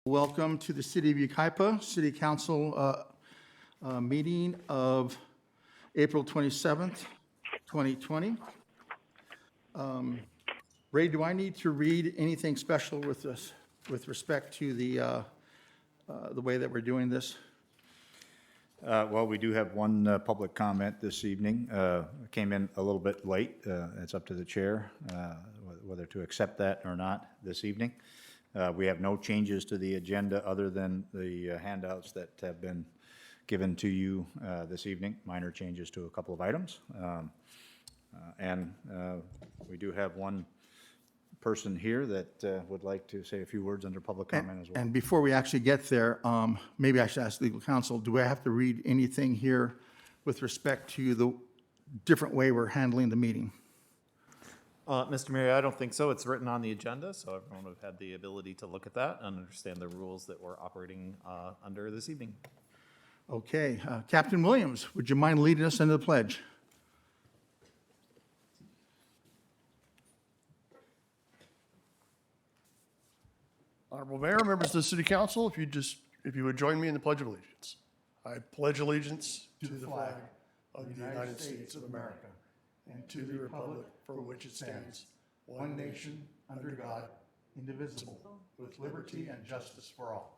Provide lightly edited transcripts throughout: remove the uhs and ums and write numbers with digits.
Welcome to the City of Yucaipa City Council meeting of April 27th, 2020. Ray, do I need to read anything special with this, with respect to the way that we're doing this? Well, we do have one public comment this evening. Came in a little bit late. It's up to the chair whether to accept that or not this evening. We have no changes to the agenda other than the handouts that have been given to you this evening, minor changes to a couple of items. And we do have one person here that would like to say a few words under public comment as well. And before we actually get there, maybe I should ask legal counsel, do I have to read anything here with respect to the different way we're handling the meeting? Mr. Mayor, I don't think so. It's written on the agenda, so everyone would have had the ability to look at that and understand the rules that we're operating under this evening. Okay, Captain Williams, would you mind leading us into the pledge? Honorable Mayor, members of the City Council, if you would join me in the Pledge of Allegiance. I pledge allegiance to the flag of the United States of America and to the republic for which it stands, one nation, under God, indivisible, with liberty and justice for all.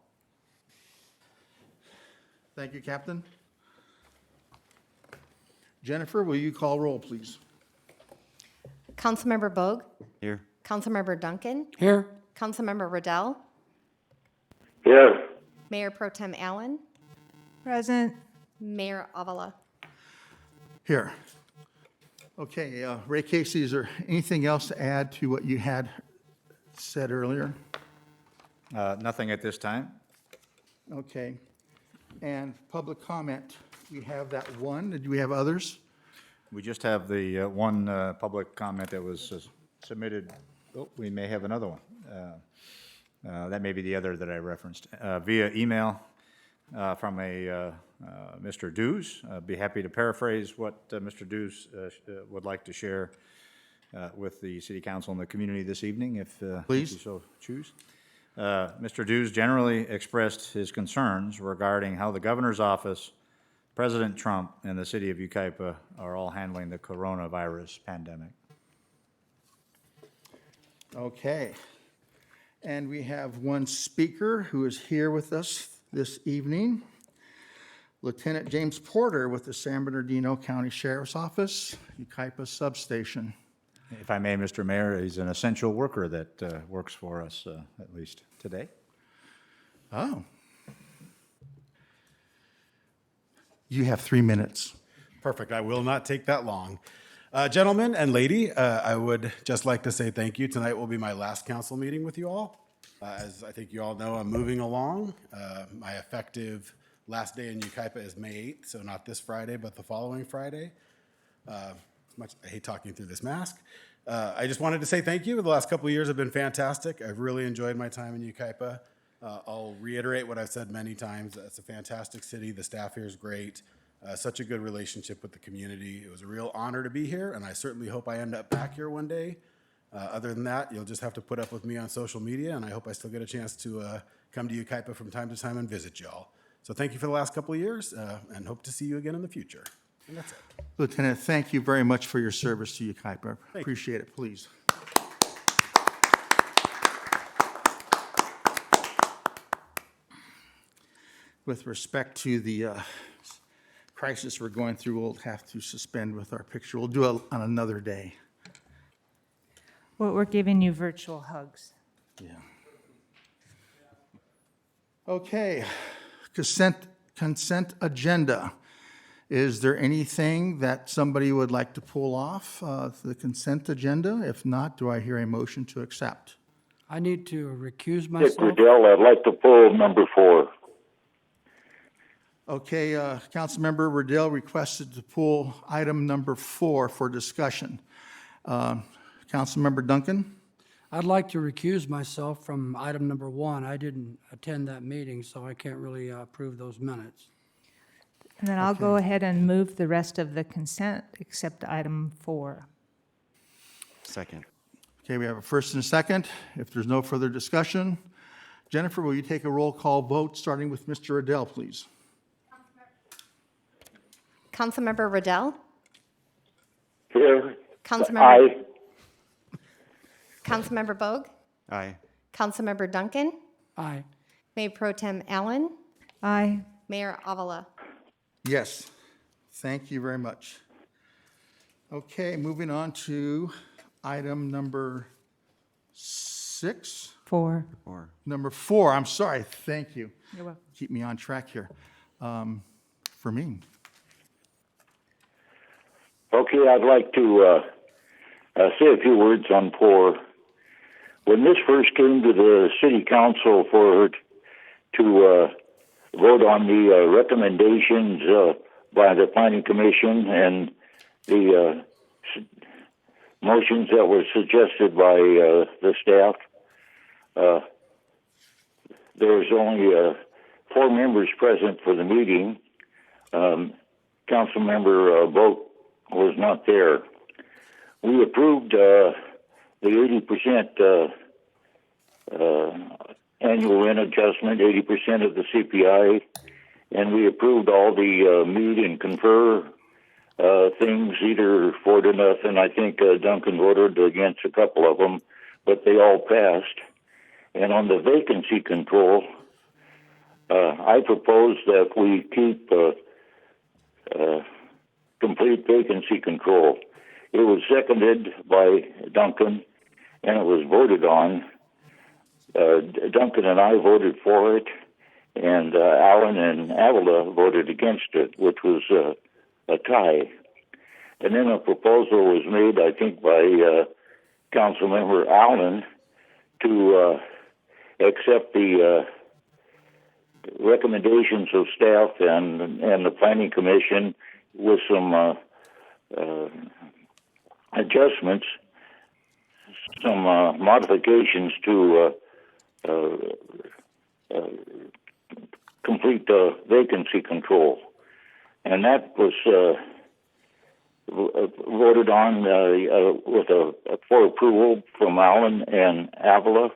Thank you, Captain. Jennifer, will you call roll, please? Councilmember Bogue? Here. Councilmember Duncan? Here. Councilmember Riddell? Here. Mayor Pro Tem Allen? Present. Mayor Avila? Here. Okay, Ray Casey, is there anything else to add to what you had said earlier? Nothing at this time. Okay. And public comment, we have that one. Did we have others? We just have the one public comment that was submitted. Oh, we may have another one. That may be the other that I referenced via email from a Mr. Dews. I'd be happy to paraphrase what Mr. Dews would like to share with the City Council and the community this evening, if Please. you so choose. Mr. Dews generally expressed his concerns regarding how the governor's office, President Trump, and the city of Yucaipa are all handling the coronavirus pandemic. Okay. And we have one speaker who is here with us this evening, Lieutenant James Porter with the San Bernardino County Sheriff's Office, Yucaipa Substation. If I may, Mr. Mayor, he's an essential worker that works for us, at least today. Oh. You have 3 minutes. Perfect. I will not take that long. Gentlemen and lady, I would just like to say thank you. Tonight will be my last council meeting with you all. As I think you all know, I'm moving along. My effective last day in Yucaipa is May 8th, so not this Friday, but the following Friday. I hate talking through this mask. I just wanted to say thank you. The last couple of years have been fantastic. I've really enjoyed my time in Yucaipa. I'll reiterate what I've said many times. It's a fantastic city. The staff here is great. Such a good relationship with the community. It was a real honor to be here, and I certainly hope I end up back here one day. Other than that, you'll just have to put up with me on social media, and I hope I still get a chance to come to Yucaipa from time to time and visit y'all. So thank you for the last couple of years, and hope to see you again in the future. And that's it. Lieutenant, thank you very much for your service to Yucaipa. Appreciate it, please. With respect to the crisis we're going through, we'll have to suspend with our picture. We'll do it on another day. Well, we're giving you virtual hugs. Yeah. Okay, consent agenda. Is there anything that somebody would like to pull off the consent agenda? If not, do I hear a motion to accept? I need to recuse Dick myself. Riddell, I'd like to pull number 4. Okay, Councilmember Riddell requested to pull item number 4 for discussion. Councilmember Duncan? I'd like to recuse myself from item number 1. I didn't attend that meeting, so I can't really approve those minutes. And then I'll go ahead and move the rest of the consent except item 4. Second. Okay, we have a first and a second. If there's no further discussion, Jennifer, will you take a roll call vote, starting with Mr. Adele, please? Councilmember Riddell, Here. Councilmember, Aye. Councilmember Bogue, Aye. Councilmember Duncan, Aye. Mayor Pro Tem Allen, Aye. Mayor Avila. Yes. Thank you very much. Okay, moving on to item number 6. 4. Number 4, I'm sorry, thank you. You're welcome. Keep me on track here. For me. Okay, I'd like to say a few words on 4. When this first came to the city council for to vote on the recommendations by the planning commission and the motions that were suggested by the staff, there was only 4 members present for the meeting. Councilmember Boat was not there. We approved the 80% annual rent adjustment, 80% of the CPI, and we approved all the meet and confer things, either 4-0. I think Duncan voted against a couple of them, but they all passed. And on the vacancy control, I propose that we keep complete vacancy control. It was seconded by Duncan, and it was voted on. Duncan and I voted for it, and Allen and Avila voted against it, which was a tie. And then a proposal was made, I think, by Councilmember Allen to accept the recommendations of staff and the planning commission with some adjustments, some modifications to complete vacancy control. And that was voted on with for approval from Allen and Avila,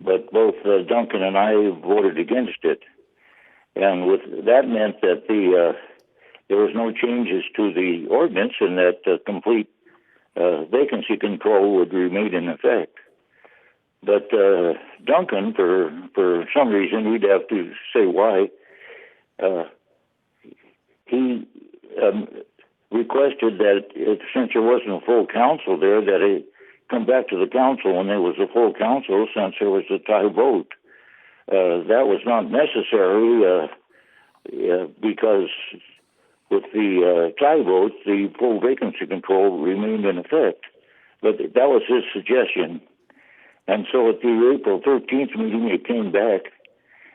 but both Duncan and I voted against it. And that meant that there was no changes to the ordinance, and that complete vacancy control would remain in effect. But Duncan, for some reason, we'd have to say why, he requested that since there wasn't a full council there, that it come back to the council when there was a full council, since there was a tie vote. That was not necessary because with the tie vote, the full vacancy control remained in effect. But that was his suggestion. And so at the April 13th meeting, it came back.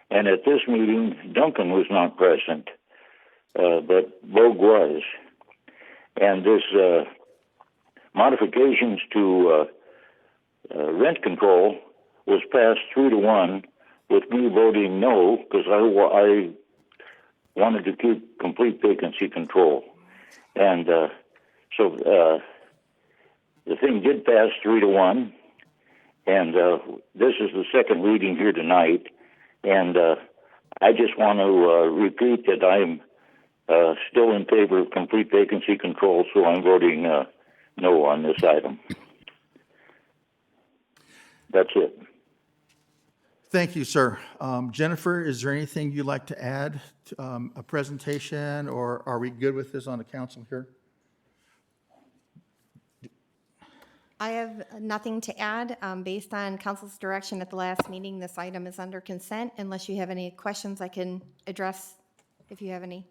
And at this meeting, Duncan was not present, but Bogue was. And this modifications to rent control was passed 3-1, with me voting no, because I wanted to keep complete vacancy control. And so the thing did pass 3-1, and this is the second reading here tonight. And I just want to repeat that I'm still in favor of complete vacancy control, so I'm voting no on this item. That's it. Thank you, sir. Jennifer, is there anything you'd like to add to a presentation, or are we good with this on the council here? I have nothing to add. Based on council's direction at the last meeting, this item is under consent, unless you have any questions I can address if you have any.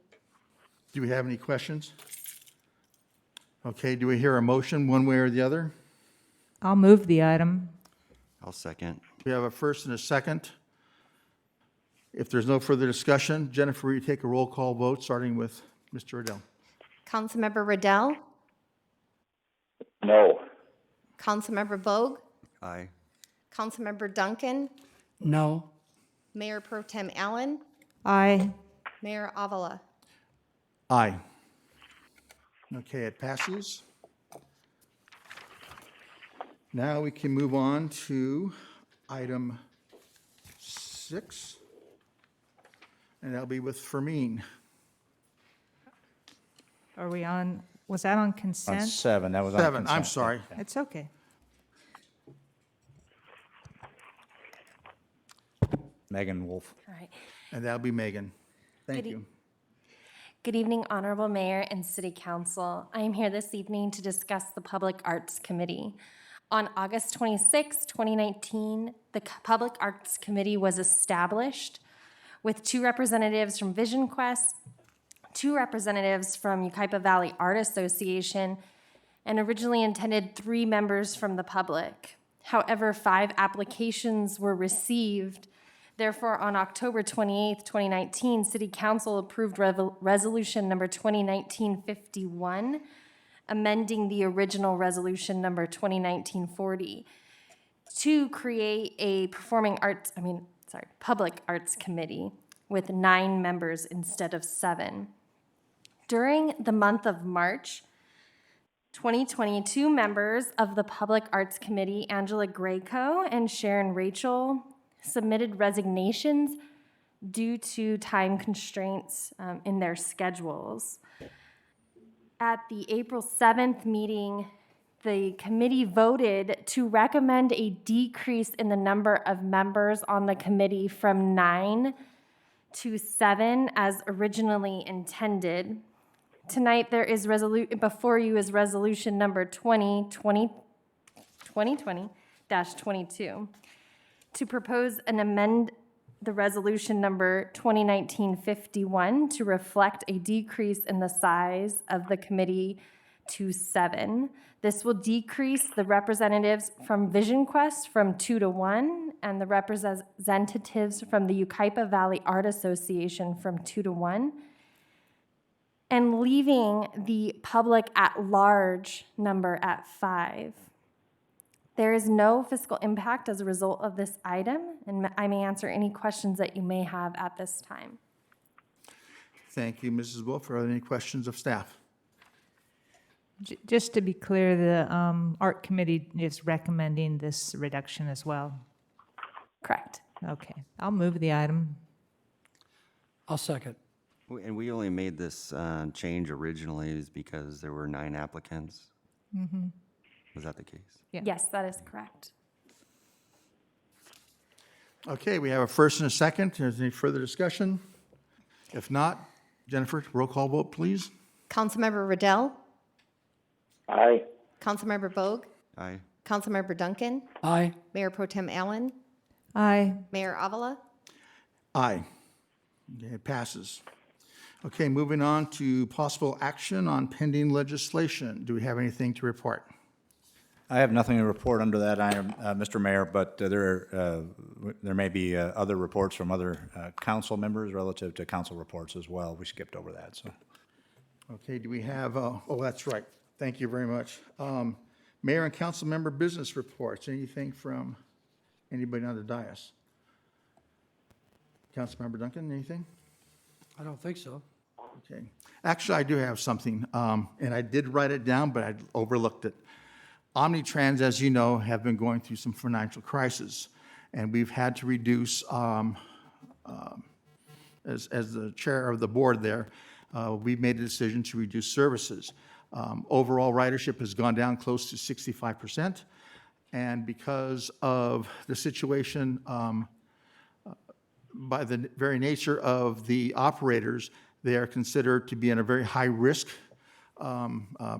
Do we have any questions? Okay, do we hear a motion one way or the other? I'll move the item. I'll second. We have a first and a second. If there's no further discussion, Jennifer, will you take a roll call vote, starting with Mr. Riddell? Councilmember Riddell, No. Councilmember Bogue, Aye. Councilmember Duncan, No. Mayor Pro Tem Allen, Aye. Mayor Avila. Aye. Okay, it passes. Now we can move on to item 6. And that'll be with Fermin. Are we on, was that on On consent? 7, that was on 7, I'm consent. sorry. It's okay. Megan Wolf. All right. And that'll be Megan. Thank Good e- you. Good evening, Honorable Mayor and City Council. I am here this evening to discuss the Public Arts Committee. On August 26, 2019, the Public Arts Committee was established with 2 representatives from Vision Quest, 2 representatives from Yucaipa Valley Art Association, and originally intended 3 members from the public. However, 5 applications were received. Therefore, on October 28, 2019, City Council approved Resolution Number 2019-51, amending the original Resolution Number 2019-40 to create a Public Arts Committee with 9 members instead of 7. During the month of March 2022, members of the Public Arts Committee, Angela Greco and Sharon Rachel, submitted resignations due to time constraints in their schedules. At the April 7th meeting, the committee voted to recommend a decrease in the number of members on the committee from 9 to 7 as originally intended. Tonight, there is before you is resolution number 2020-22 to propose and amend the resolution number 2019-51 to reflect a decrease in the size of the committee to 7. This will decrease the representatives from Vision Quest from 2 to 1 and the representatives from the Yucaipa Valley Art Association from 2 to 1, and leaving the public at large number at 5. There is no fiscal impact as a result of this item, and I may answer any questions that you may have at this time. Thank you, Mrs. Wolf. Are there any questions of staff? Just to be clear, the art committee is recommending this reduction as well. Correct. Okay, I'll move the item. I'll second. And we only made this change originally is because there were 9 applicants? Mm-hmm. Was that the case? Yeah. Yes, that is correct. Okay, we have a first and a second. Is there any further discussion? If not, Jennifer, roll call vote, please. Councilmember Riddell, Aye. Councilmember Bogue, Aye. Councilmember Duncan, Aye. Mayor Pro Tem Allen, Aye. Mayor Avila. Aye. Okay, it passes. Okay, moving on to possible action on pending legislation. Do we have anything to report? I have nothing to report under that item, Mr. Mayor, but there may be other reports from other council members relative to council reports as well. We skipped over that, so. Okay, do we have, oh, that's right. Thank you very much. Mayor and council member business reports. Anything from anybody on the dais? Councilmember Duncan, anything? I don't think so. Okay. Actually, I do have something, and I did write it down, but I overlooked it. Omnitrans, as you know, have been going through some financial crisis, and we've had to reduce, as the chair of the board there, we've made a decision to reduce services. Overall ridership has gone down close to 65%, and because of the situation, by the very nature of the operators, they are considered to be in a very high-risk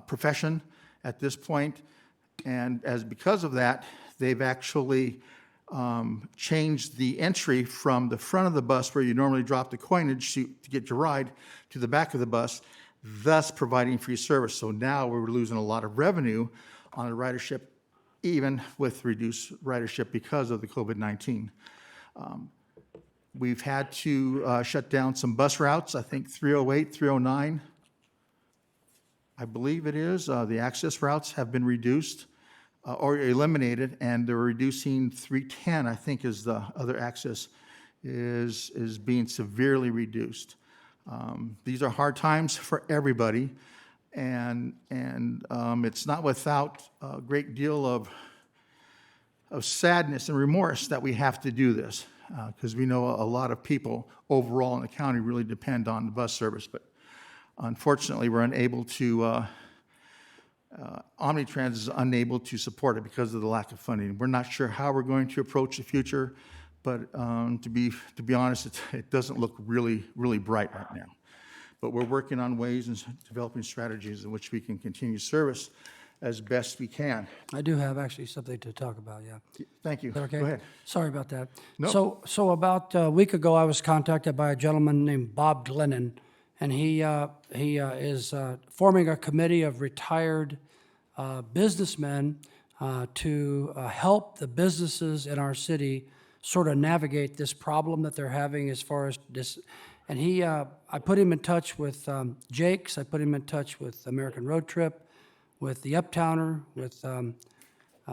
profession at this point. And because of that, they've actually changed the entry from the front of the bus where you normally drop the coinage to get your ride to the back of the bus, thus providing free service. So now we're losing a lot of revenue on the ridership, even with reduced ridership because of the COVID-19. We've had to shut down some bus routes, I think 308, 309, I believe it is. The access routes have been reduced or eliminated, and they're reducing 310, I think is the other access, is being severely reduced. These are hard times for everybody, and it's not without a great deal of sadness and remorse that we have to do this. because we know a lot of people overall in the county really depend on the bus service, but unfortunately, we're unable to, Omnitrans is unable to support it because of the lack of funding. We're not sure how we're going to approach the future, but to be honest, it doesn't look really, really bright right now. But we're working on ways and developing strategies in which we can continue service as best we can. I do have actually something to talk about, yeah. Thank you. Is that okay? Go ahead. Sorry about that. No. So about a week ago, I was contacted by a gentleman named Bob Glennon, and he is forming a committee of retired businessmen to help the businesses in our city sort of navigate this problem that they're having as far as this. And I put him in touch with Jake's, I put him in touch with American Road Trip, with the Uptowner, with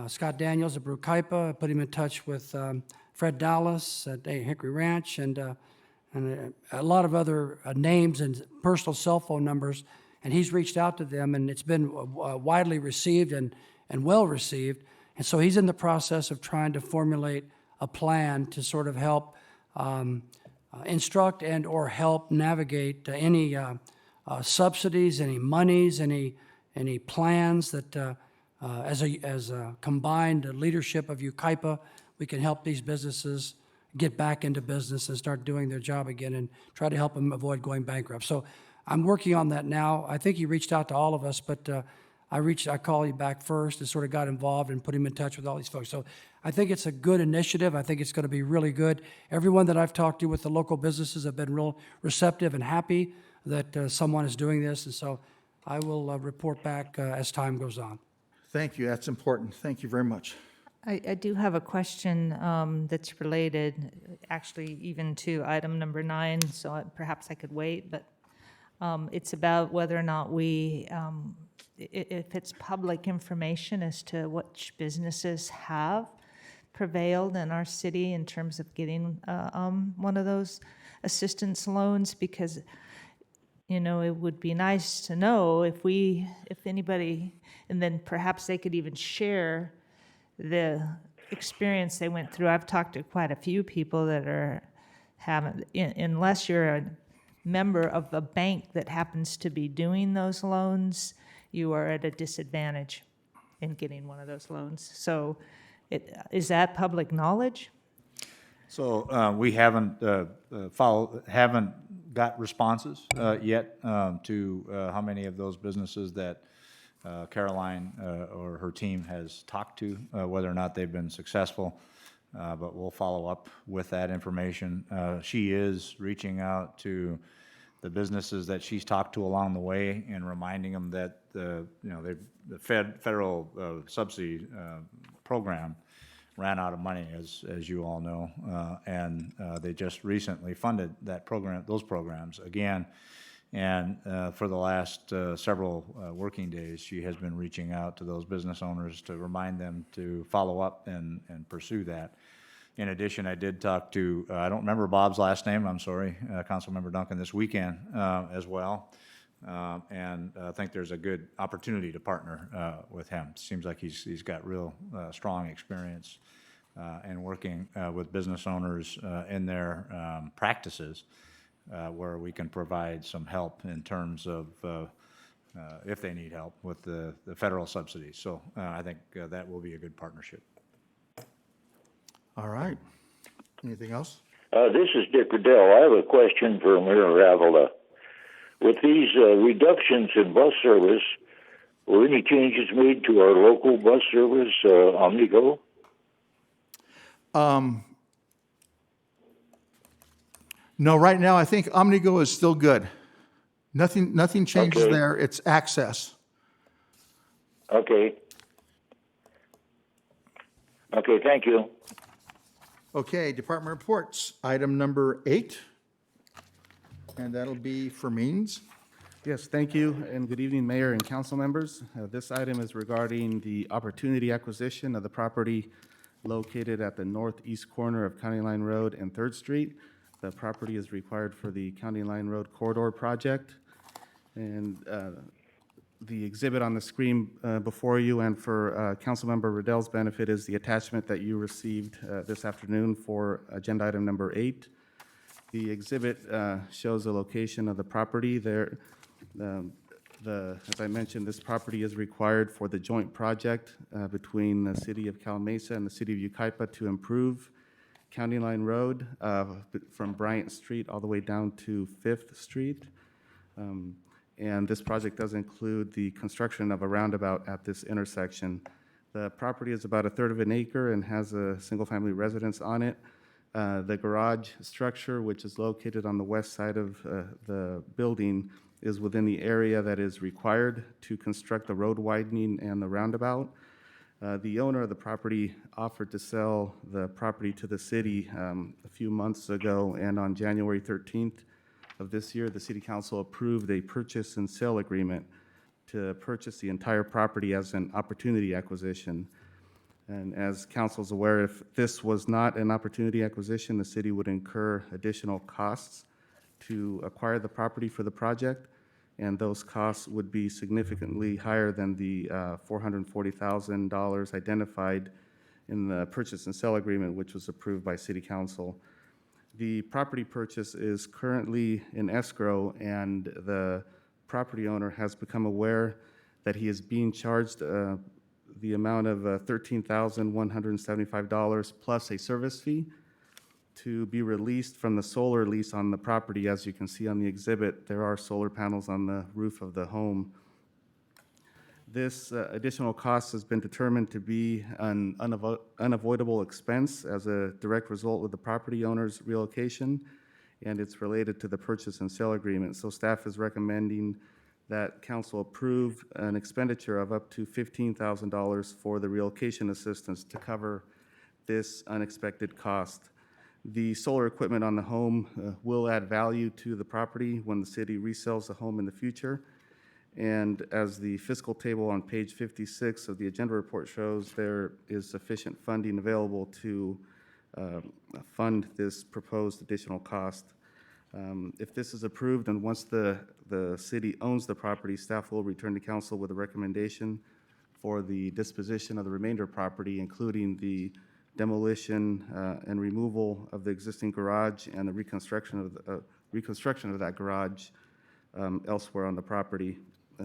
Scott Daniels at Yucaipa. I put him in touch with Fred Dallas at Hickory Ranch, and a lot of other names and personal cell phone numbers. And he's reached out to them, and it's been widely received and well received. And so he's in the process of trying to formulate a plan to sort of help instruct and or help navigate any subsidies, any monies, any plans that as a combined leadership of Yucaipa, we can help these businesses get back into business and start doing their job again and try to help them avoid going bankrupt. So I'm working on that now. I think he reached out to all of us, but I called you back first and sort of got involved and put him in touch with all these folks. So I think it's a good initiative. I think it's going to be really good. Everyone that I've talked to with the local businesses have been real receptive and happy that someone is doing this. And so I will report back as time goes on. Thank you. That's important. Thank you very much. I do have a question that's related, actually, even to item number 9, so perhaps I could wait, but it's about whether or not we, if it's public information as to which businesses have prevailed in our city in terms of getting one of those assistance loans, because, you know, it would be nice to know if anybody, and then perhaps they could even share the experience they went through. I've talked to quite a few people that haven't, unless you're a member of a bank that happens to be doing those loans, you are at a disadvantage in getting one of those loans. So is that public knowledge? So we haven't haven't got responses yet to how many of those businesses that Caroline or her team has talked to, whether or not they've been successful, but we'll follow up with that information. She is reaching out to the businesses that she's talked to along the way and reminding them that the federal subsidy program ran out of money, as you all know, and they just recently funded those programs again. And for the last several working days, she has been reaching out to those business owners to remind them to follow up and pursue that. In addition, I did talk to, I don't remember Bob's last name, I'm sorry, Councilmember Duncan this weekend as well. And I think there's a good opportunity to partner with him. Seems like he's got real strong experience in working with business owners in their practices, where we can provide some help in terms of if they need help with the federal subsidies. So I think that will be a good partnership. All right. Anything else? This is Dick Riddell. I have a question for Mayor Avila. With these reductions in bus service, were any changes made to our local bus service, Omnigo? No, right now, I think Omnigo is still good. Nothing changes Okay. there. It's access. Okay. Okay, thank you. Okay, department reports. Item number 8, and that'll be for means. Yes, thank you, and good evening, Mayor and council members. This item is regarding the opportunity acquisition of the property located at the northeast corner of County Line Road and 3rd Street. The property is required for the County Line Road Corridor Project. And The exhibit on the screen before you and for Councilmember Riddell's benefit is the attachment that you received this afternoon for agenda item number 8. The exhibit shows the location of the property there. As I mentioned, this property is required for the joint project between the city of Cal Mesa and the city of Yucaipa to improve County Line Road from Bryant Street all the way down to 5th Street. And this project does include the construction of a roundabout at this intersection. The property is about 1/3 of an acre and has a single-family residence on it. The garage structure, which is located on the west side of the building, is within the area that is required to construct the road widening and the roundabout. The owner of the property offered to sell the property to the city a few months ago, and on January 13th of this year, the city council approved a purchase and sale agreement to purchase the entire property as an opportunity acquisition. And as council's aware, if this was not an opportunity acquisition, the city would incur additional costs to acquire the property for the project, and those costs would be significantly higher than the $440,000 identified in the purchase and sale agreement, which was approved by city council. The property purchase is currently in escrow, and the property owner has become aware that he is being charged the amount of $13,175 plus a service fee to be released from the solar lease on the property. As you can see on the exhibit, there are solar panels on the roof of the home. This additional cost has been determined to be an unavoidable expense as a direct result of the property owner's relocation, and it's related to the purchase and sale agreement. So staff is recommending that council approve an expenditure of up to $15,000 for the relocation assistance to cover this unexpected cost. The solar equipment on the home will add value to the property when the city resells the home in the future. And as the fiscal table on page 56 of the agenda report shows, there is sufficient funding available to fund this proposed additional cost. If this is approved, and once the city owns the property, staff will return to council with a recommendation for the disposition of the remainder property, including the demolition and removal of the existing garage and the reconstruction of that garage elsewhere on the property,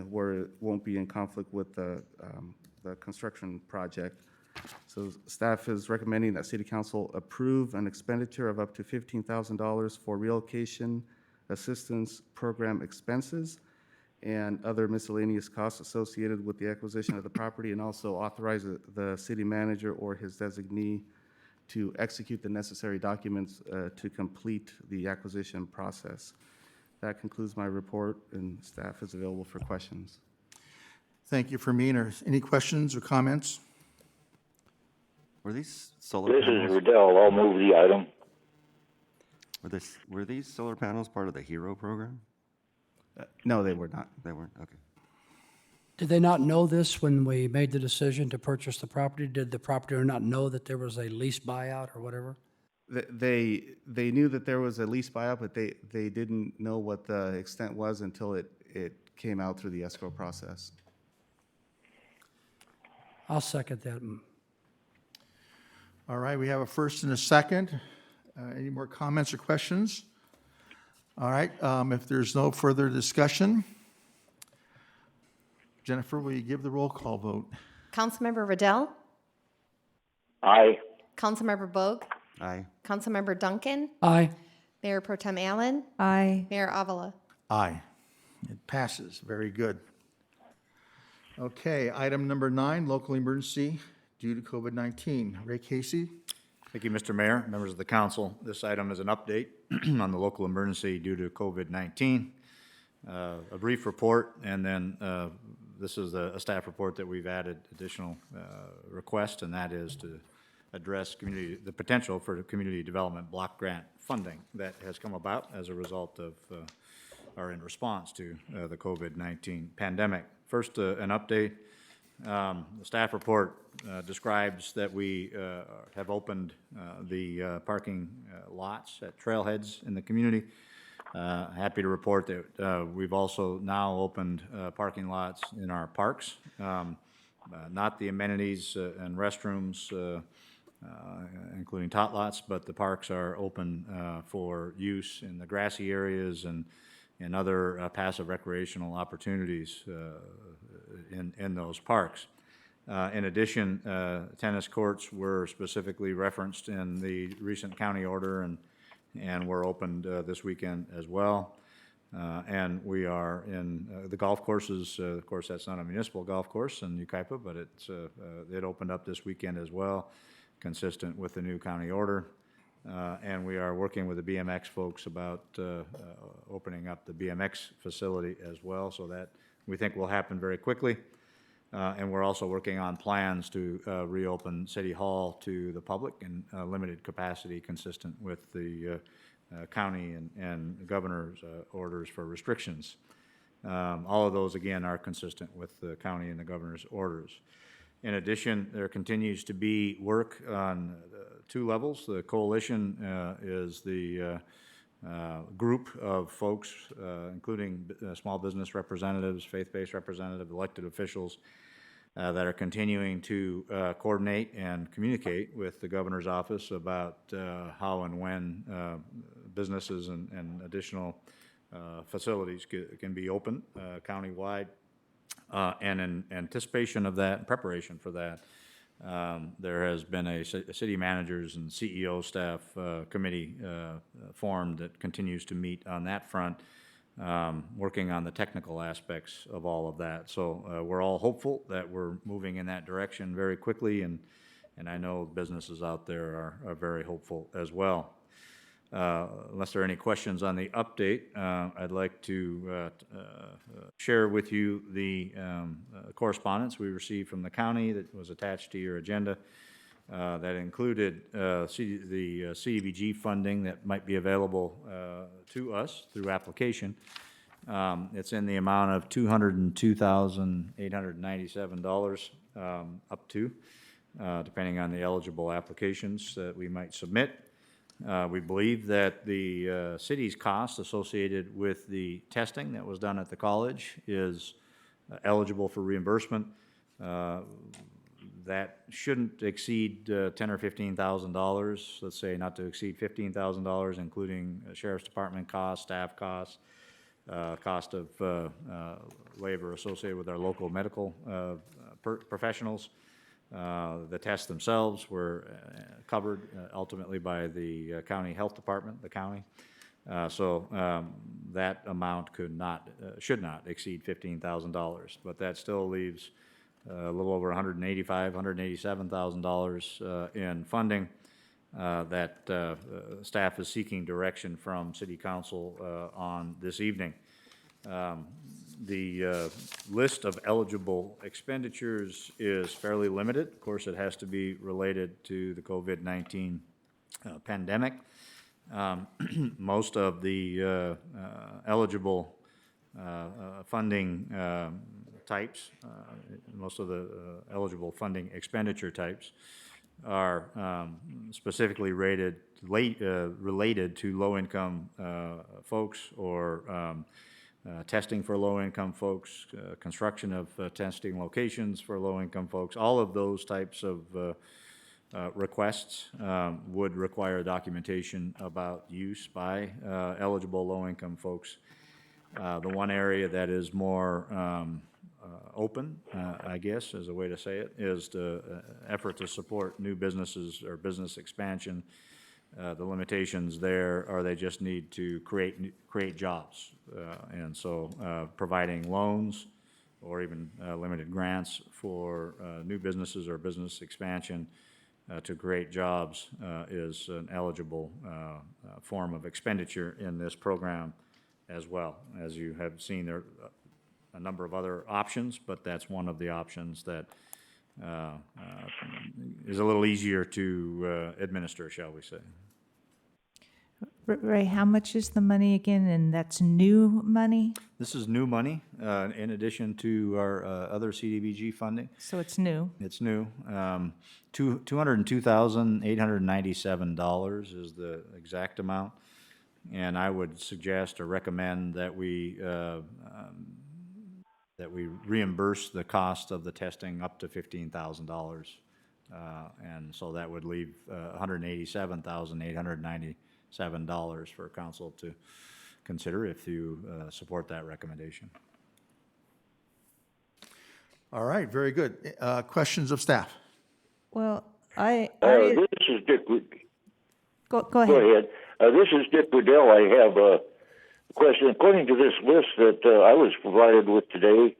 where it won't be in conflict with the construction project. So staff is recommending that city council approve an expenditure of up to $15,000 for relocation assistance program expenses and other miscellaneous costs associated with the acquisition of the property, and also authorize the city manager or his designee to execute the necessary documents to complete the acquisition process. That concludes my report, and staff is available for questions. Thank you, Fermin. Any questions or comments? Were these solar This is panels? Riddell. I'll move the item. Were these solar panels part of the HERO program? No, they were not. They weren't? Okay. Did they not know this when we made the decision to purchase the property? Did the property owner not know that there was a lease buyout or whatever? They knew that there was a lease buyout, but they didn't know what the extent was until it came out through the escrow process. I'll second that. All right, we have a first and a second. Any more comments or questions? All right, if there's no further discussion, Jennifer, will you give the roll call vote? Councilmember Riddell, Aye. Councilmember Bogue, Aye. Councilmember Duncan, Aye. Mayor Pro Tem Allen, Aye. Mayor Avila. Aye. It passes. Very good. Okay, item number 9, local emergency due to COVID-19. Ray Casey? Thank you, Mr. Mayor, members of the council. This item is an update on the local emergency due to COVID-19. A brief report, and then this is a staff report that we've added additional request, and that is to address the potential for community development block grant funding that has come about as a result of or in response to the COVID-19 pandemic. First, an update. The staff report describes that we have opened the parking lots at trailheads in the community Happy to report that we've also now opened parking lots in our parks. Not the amenities and restrooms, including tot lots, but the parks are open for use in the grassy areas and other passive recreational opportunities in those parks. In addition, tennis courts were specifically referenced in the recent county order and were opened this weekend as well. And we are in the golf courses. Of course, that's not a municipal golf course in Yucaipa, but it opened up this weekend as well, consistent with the new county order. And we are working with the BMX folks about opening up the BMX facility as well, so that we think will happen very quickly. And we're also working on plans to reopen City Hall to the public in limited capacity, consistent with the county and governor's orders for restrictions. All of those, again, are consistent with the county and the governor's orders. In addition, there continues to be work on two levels. The coalition is the group of folks, including small business representatives, faith-based representatives, elected officials, that are continuing to coordinate and communicate with the governor's office about how and when businesses and additional facilities can be open countywide. And in anticipation of that, and preparation for that, there has been a city managers and CEO staff committee formed that continues to meet on that front, working on the technical aspects of all of that. So we're all hopeful that we're moving in that direction very quickly, and I know businesses out there are very hopeful as well. Unless there are any questions on the update, I'd like to share with you the correspondence we received from the county that was attached to your agenda. That included the CDBG funding that might be available to us through application. It's in the amount of $202,897 up to, depending on the eligible applications that we might submit. We believe that the city's cost associated with the testing that was done at the college is eligible for reimbursement. That shouldn't exceed $10,000 or $15,000, let's say not to exceed $15,000, including sheriff's department costs, staff costs, cost of labor associated with our local medical professionals. The tests themselves were covered ultimately by the county health department, the county. So that amount should not exceed $15,000, but that still leaves a little over $185,000, $187,000 in funding that staff is seeking direction from City Council on this evening. The list of eligible expenditures is fairly limited. Of course, it has to be related to the COVID-19 pandemic. Most of the eligible funding types, most of the eligible funding expenditure types are specifically related to low-income folks or testing for low-income folks, construction of testing locations for low-income folks. All of those types of requests would require documentation about use by eligible low-income folks. The one area that is more open, I guess, is a way to say it, is the effort to support new businesses or business expansion. The limitations there are they just need to create jobs. And so providing loans or even limited grants for new businesses or business expansion to create jobs is an eligible form of expenditure in this program as well. As you have seen, there are a number of other options, but that's one of the options that is a little easier to administer, shall we say. Ray, how much is the money again, and that's new money? This is new money in addition to our other CDBG funding. So it's new. It's new. $202,897 is the exact amount. and I would suggest or recommend that we reimburse the cost of the testing up to $15,000. And so that would leave $187,897 for council to consider if you support that recommendation. All right, very good. Questions of staff? Well, This is Dick. go Go ahead. ahead. This is Dick Riddell. I have a question. According to this list that I was provided with today,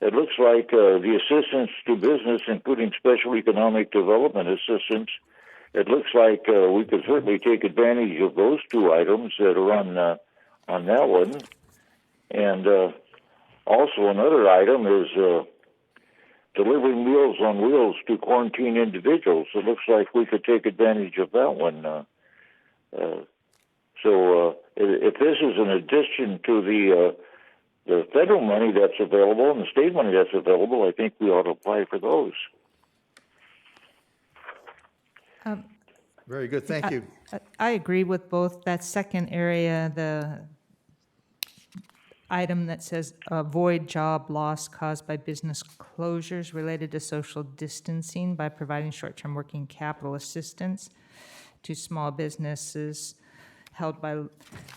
it looks like the assistance to business, including special economic development assistance, it looks like we could certainly take advantage of those two items that are on that one. And also another item is delivering Meals on Wheels to quarantine individuals. It looks like we could take advantage of that one. So if this is an addition to the federal money that's available and the state money that's available, I think we ought to apply for those. Very good, thank you. I agree with both. That second area, the item that says avoid job loss caused by business closures related to social distancing by providing short-term working capital assistance to small businesses held by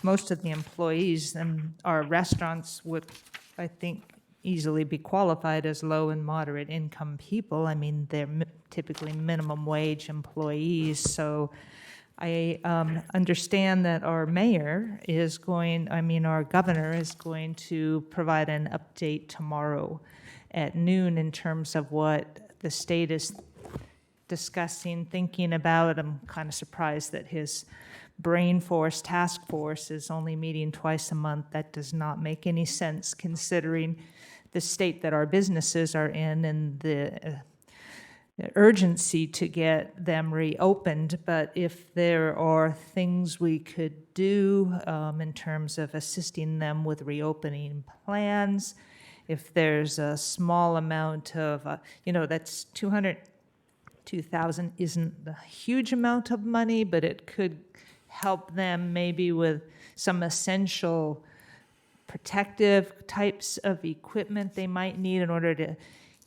most of the employees, and our restaurants would, I think, easily be qualified as low and moderate income people. I mean, they're typically minimum wage employees, so I understand that our mayor is our governor is going to provide an update tomorrow at noon in terms of what the state is discussing, thinking about. I'm kind of surprised that his brain force task force is only meeting twice a month. That does not make any sense considering the state that our businesses are in and the urgency to get them reopened. But if there are things we could do in terms of assisting them with reopening plans, if there's a small amount of, that's 202,000 isn't a huge amount of money, but it could help them maybe with some essential protective types of equipment they might need in order to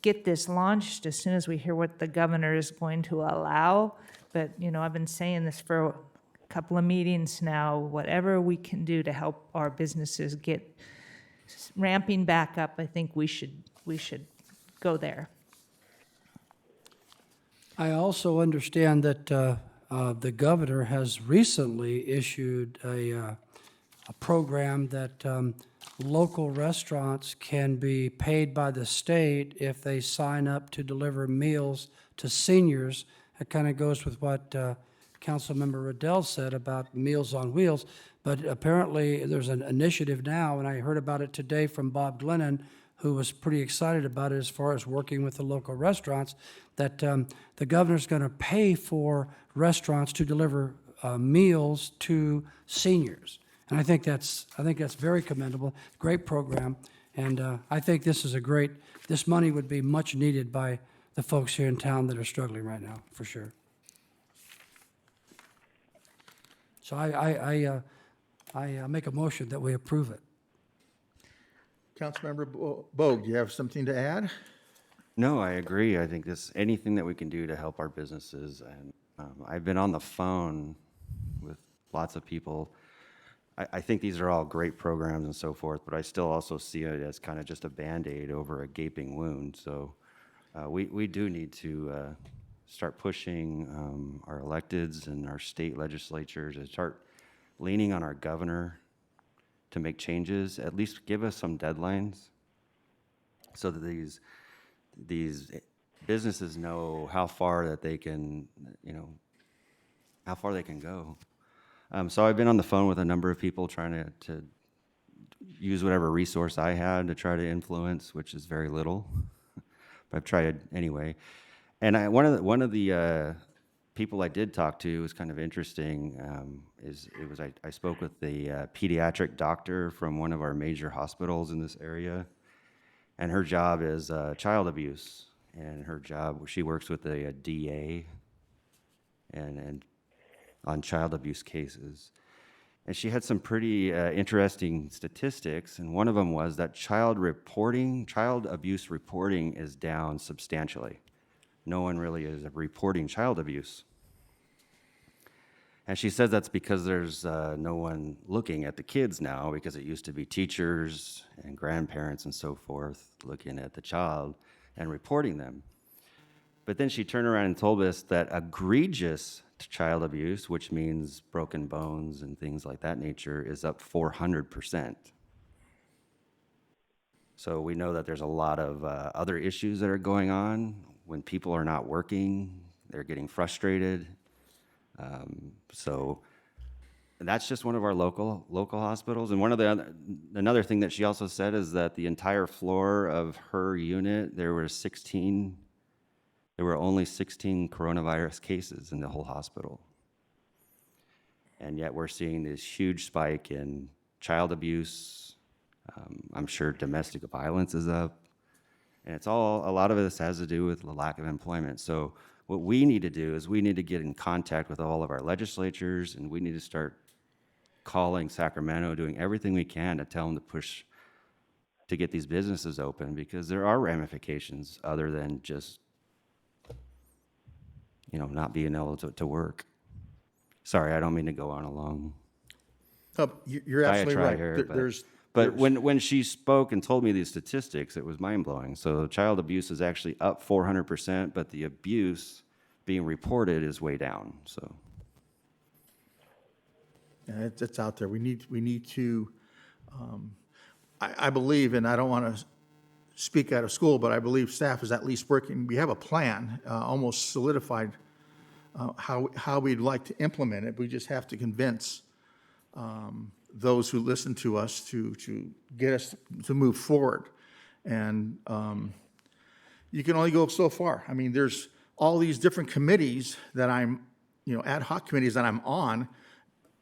get this launched as soon as we hear what the governor is going to allow. But, I've been saying this for a couple of meetings now, whatever we can do to help our businesses get ramping back up, I think we should go there. I also understand that the governor has recently issued a program that local restaurants can be paid by the state if they sign up to deliver meals to seniors. That kind of goes with what Councilmember Riddell said about Meals on Wheels. But apparently there's an initiative now, and I heard about it today from Bob Glennon, who was pretty excited about it as far as working with the local restaurants, that the governor's going to pay for restaurants to deliver meals to seniors. And I think that's very commendable, great program, and I think this money would be much needed by the folks here in town that are struggling right now, for sure. So I make a motion that we approve it. Councilmember Bogue, do you have something to add? No, I agree. I think anything that we can do to help our businesses, and I've been on the phone with lots of people. I think these are all great programs and so forth, but I still also see it as kind of just a Band-Aid over a gaping wound. So we do need to start pushing our electeds and our state legislatures to start leaning on our governor to make changes, at least give us some deadlines so that these businesses know how far that they can, how far they can go. So I've been on the phone with a number of people trying to use whatever resource I had to try to influence, which is very little, but I've tried anyway. And one of the people I did talk to was kind of interesting. I spoke with the pediatric doctor from one of our major hospitals in this area, and her job is child abuse. And she works with a DA and on child abuse cases. And she had some pretty interesting statistics, and one of them was that child abuse reporting is down substantially. No one really is reporting child abuse. And she says that's because there's no one looking at the kids now, because it used to be teachers and grandparents and so forth looking at the child and reporting them. But then she turned around and told us that egregious child abuse, which means broken bones and things like that nature, is up 400%. So we know that there's a lot of other issues that are going on. When people are not working, they're getting frustrated. So that's just one of our local hospitals. And another thing that she also said is that the entire floor of her unit, there were only 16 coronavirus cases in the whole hospital. And yet we're seeing this huge spike in child abuse. I'm sure domestic violence is up. And a lot of this has to do with the lack of employment. So what we need to do is we need to get in contact with all of our legislatures, and we need to start calling Sacramento, doing everything we can to tell them to push to get these businesses open, because there are ramifications other than just, not being able to work. Sorry, I don't mean to go on a long You're absolutely right. here, but when she spoke and told me these statistics, it was mind-blowing. So child abuse is actually up 400%, but the abuse being reported is way down, so. Yeah, it's out there. We need to, I believe, and I don't want to speak out of school, but I believe staff is at least working. We have a plan, almost solidified, how we'd like to implement it. We just have to convince those who listen to us to get us to move forward. And you can only go so far. I mean, there's all these different committees that I'm, ad hoc committees that I'm on,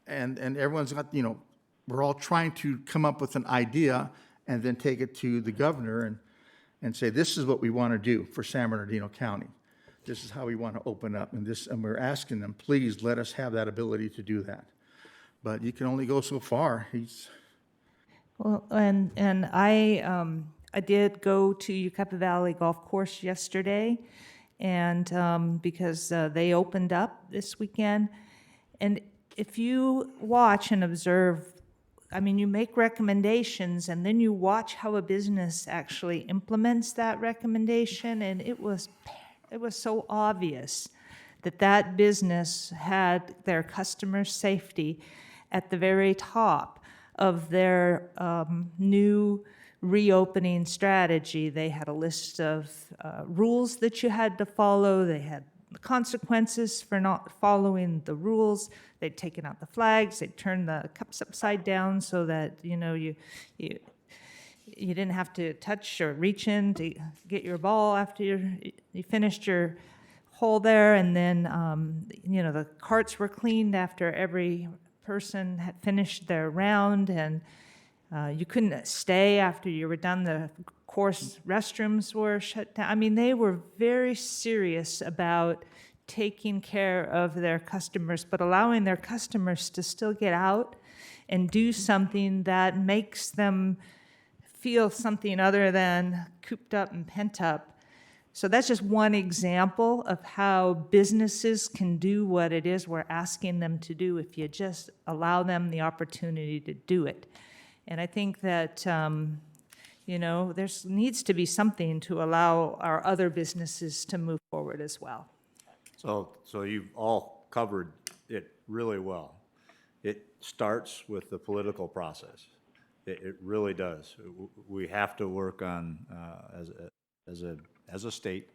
and everyone's got, we're all trying to come up with an idea and then take it to the governor and say, this is what we want to do for San Bernardino County. This is how we want to open up, and we're asking them, please let us have that ability to do that. But you can only go so far. Well, and I did go to Yucaipa Valley Golf Course yesterday, and because they opened up this weekend, and if you watch and observe, I mean, you make recommendations, and then you watch how a business actually implements that recommendation, and it was so obvious that business had their customer safety at the very top of their new reopening strategy. They had a list of rules that you had to follow. They had consequences for not following the rules. They'd taken out the flags. They'd turned the cups upside down so that you didn't have to touch or reach in to get your ball after you finished your hole there. And then the carts were cleaned after every person had finished their round, and you couldn't stay after you were done. The course restrooms were shut down. I mean, they were very serious about taking care of their customers, but allowing their customers to still get out and do something that makes them feel something other than cooped up and pent up. So that's just one example of how businesses can do what it is we're asking them to do if you just allow them the opportunity to do it. And I think that, there needs to be something to allow our other businesses to move forward as well. So you've all covered it really well. It starts with the political process. It really does. We have to work on, as a state,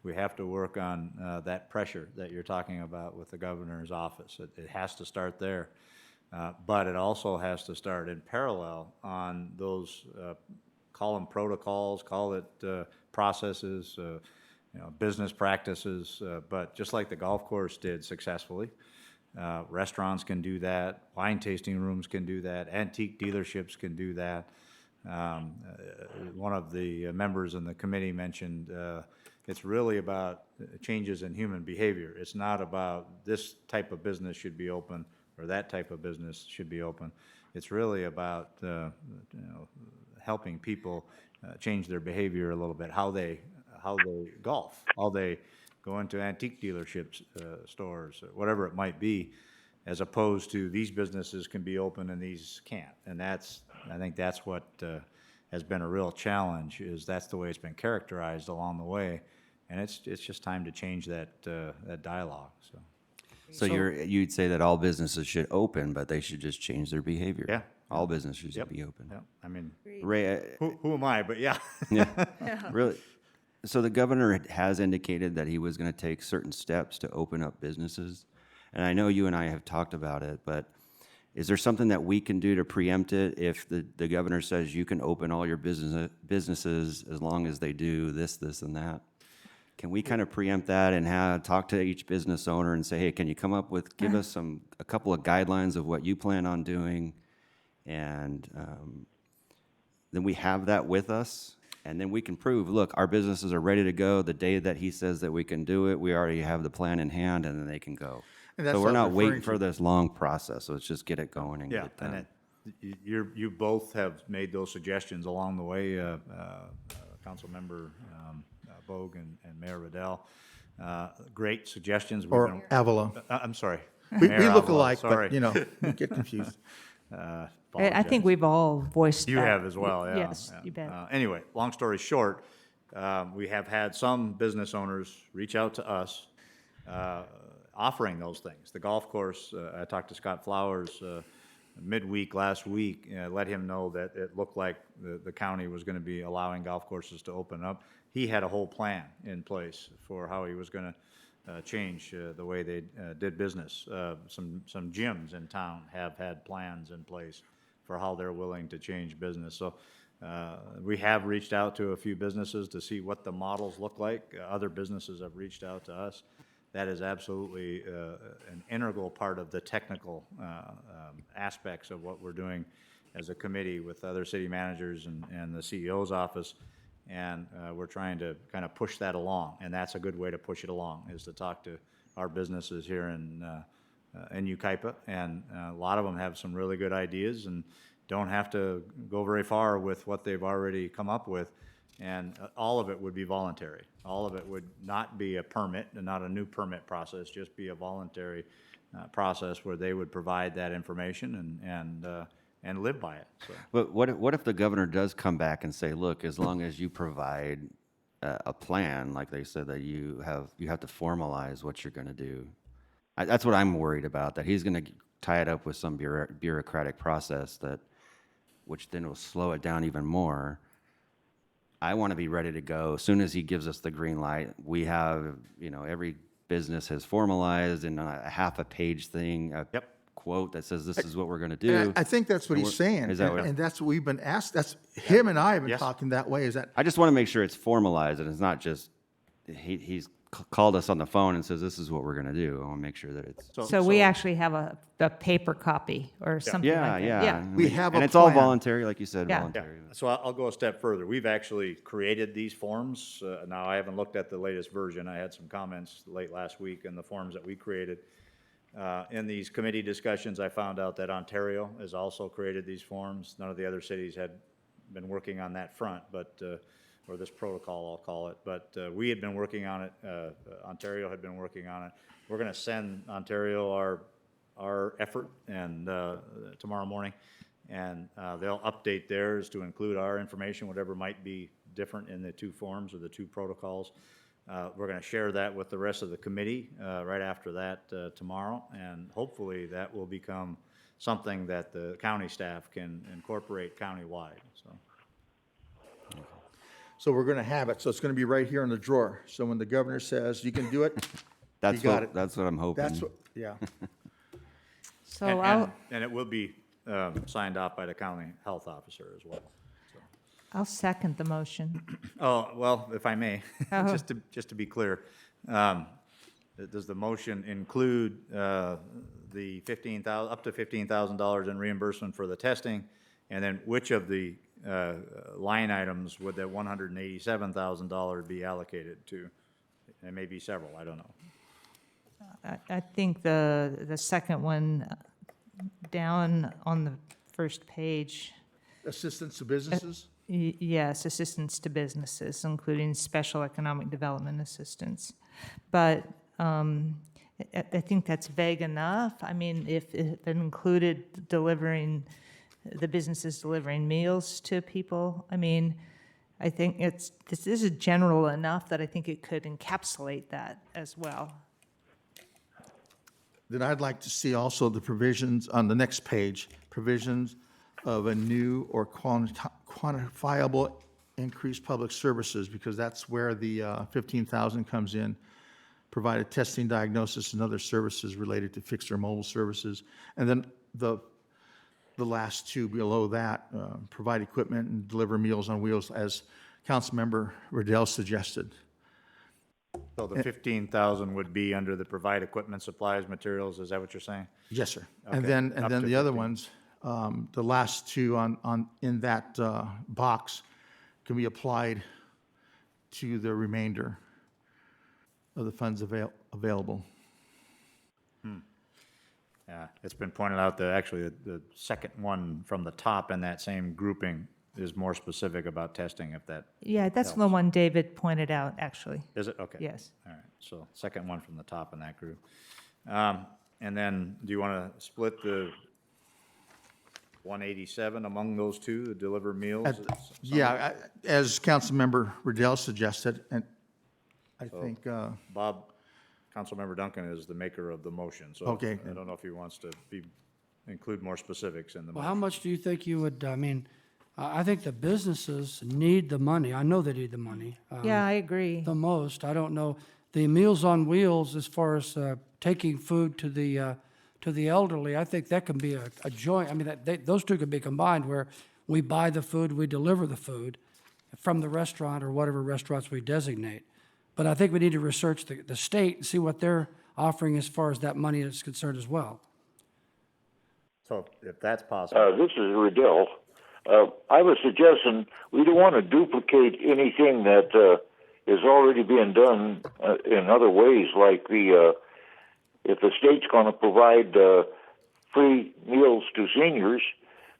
we have to work on that pressure that you're talking about with the governor's office. It has to start there. But it also has to start in parallel on those, call them protocols, call it processes, business practices. But just like the golf course did successfully, restaurants can do that, wine tasting rooms can do that, antique dealerships can do that. One of the members in the committee mentioned it's really about changes in human behavior. It's not about this type of business should be open or that type of business should be open. It's really about, helping people change their behavior a little bit, how they golf, how they go into antique dealerships, stores, whatever it might be, as opposed to these businesses can be open and these can't. And I think that's what has been a real challenge, is that's the way it's been characterized along the way. And it's just time to change that dialogue, so. So you'd say that all businesses should open, but they should just change their behavior? Yeah. All businesses should be open? Yeah, I mean, Ray, who am I, but yeah. yeah, really. So the governor has indicated that he was going to take certain steps to open up businesses. And I know you and I have talked about it, but is there something that we can do to preempt it if the governor says you can open all your businesses as long as they do this, this, and that? Can we kind of preempt that and talk to each business owner and say, hey, can you come up with, give us a couple of guidelines of what you plan on doing? And then we have that with us, and then we can prove, look, our businesses are ready to go. The day that he says that we can do it, we already have the plan in hand, and then they can go. And that's So what we're I'm not waiting referring for to. this long process. So let's just get it going and get Yeah, it done. and you both have made those suggestions along the way, Councilmember Bogue and Mayor Riddell. Great suggestions. We've Or been- Avila. I'm sorry. We Mayor look Avila, alike, sorry. but, we get confused. I Apologize. think we've all voiced that. You have as well, yeah. Yes, yeah. you bet. Anyway, long story short, we have had some business owners reach out to us offering those things. The golf course, I talked to Scott Flowers midweek last week, let him know that it looked like the county was going to be allowing golf courses to open up. He had a whole plan in place for how he was going to change the way they did business. Some gyms in town have had plans in place for how they're willing to change business. So we have reached out to a few businesses to see what the models look like. Other businesses have reached out to us. That is absolutely an integral part of the technical aspects of what we're doing as a committee with other city managers and the CEO's office. And we're trying to kind of push that along. And that's a good way to push it along, is to talk to our businesses here in Yucaipa. And a lot of them have some really good ideas and don't have to go very far with what they've already come up with. And all of it would be voluntary. All of it would not be a permit, and not a new permit process, just be a voluntary process where they would provide that information and live by it. So. But what if the governor does come back and say, look, as long as you provide a plan, like they said, that you have to formalize what you're going to do? That's what I'm worried about, that he's going to tie it up with some bureaucratic process which then will slow it down even more. I want to be ready to go. As soon as he gives us the green light, we have, every business has formalized in a half a page thing, quote that says this is what we're going to do. And I think that's what he's saying. Is that what- And that's what we've been asked. That's him and I have been talking that way, is that, I just want to make sure it's formalized and it's not just, he's called us on the phone and says, this is what we're going to do. I want to make sure that it's. So we actually have a paper copy or something Yeah, like that. yeah. We have a And it's all plan. voluntary, like you said, Yeah. voluntary. So I'll go a step further. We've actually created these forms. Now, I haven't looked at the latest version. I had some comments late last week in the forms that we created. In these committee discussions, I found out that Ontario has also created these forms. None of the other cities had been working on that front, but or this protocol, I'll call it. But we had been working on it. Ontario had been working on it. We're going to send Ontario our effort and tomorrow morning, and they'll update theirs to include our information, whatever might be different in the two forms or the two protocols. We're going to share that with the rest of the committee right after that tomorrow, and hopefully that will become something that the county staff can incorporate countywide. so we're going to have it. So it's going to be right here in the drawer. So when the governor says you can do it, you got it. That's what I'm hoping. That's what, yeah. So And it will be signed off by the county health officer as well. I'll second the motion. Oh, well, if I may, Uh-huh. just to be clear, does the motion include the up to $15,000 in reimbursement for the testing? And then which of the line items would that $187,000 be allocated to? There may be several, I don't know. I think the second one down on the first page. Assistance to businesses? Yes, assistance to businesses, including special economic development assistance. But I think that's vague enough. I mean, if it included the businesses delivering meals to people, I mean, I think this is general enough that I think it could encapsulate that as well. Then I'd like to see also the provisions on the next page, provisions of a new or quantifiable increased public services, because that's where the 15,000 comes in. Provided testing, diagnosis, and other services related to fixed or mobile services. And then the last two below that, provide equipment and deliver meals on wheels, as Councilmember Riddell suggested. So the 15,000 would be under the provide equipment, supplies, materials, is that what you're saying? Yes, sir. And Okay, then up to the other 15. ones, the last two in that box can be applied to the remainder of the funds available. Yeah, it's been pointed out that actually the second one from the top in that same grouping is more specific about testing, if that, Yeah, that's the one David pointed out, actually. is it? Okay. Yes. All right, so second one from the top in that group. And then, do you want to split the 187 among those two, the deliver meals? Yeah, as Councilmember Riddell suggested, and I think, Bob, Councilmember Duncan is the maker of the motion, so Okay. I don't know if he wants to include more specifics in the Well, how motion. much do you think you would, I mean, I think the businesses need the money. I know they need the money. Yeah, I agree. The most. I don't know. The Meals on Wheels, as far as taking food to the elderly, I think that can be a joint. I mean, those two could be combined, where we buy the food, we deliver the food from the restaurant or whatever restaurants we designate. But I think we need to research the state and see what they're offering as far as that money is concerned as well. So if that's possible, This is Riddell. I was suggesting we don't want to duplicate anything that is already being done in other ways, like if the state's going to provide free meals to seniors,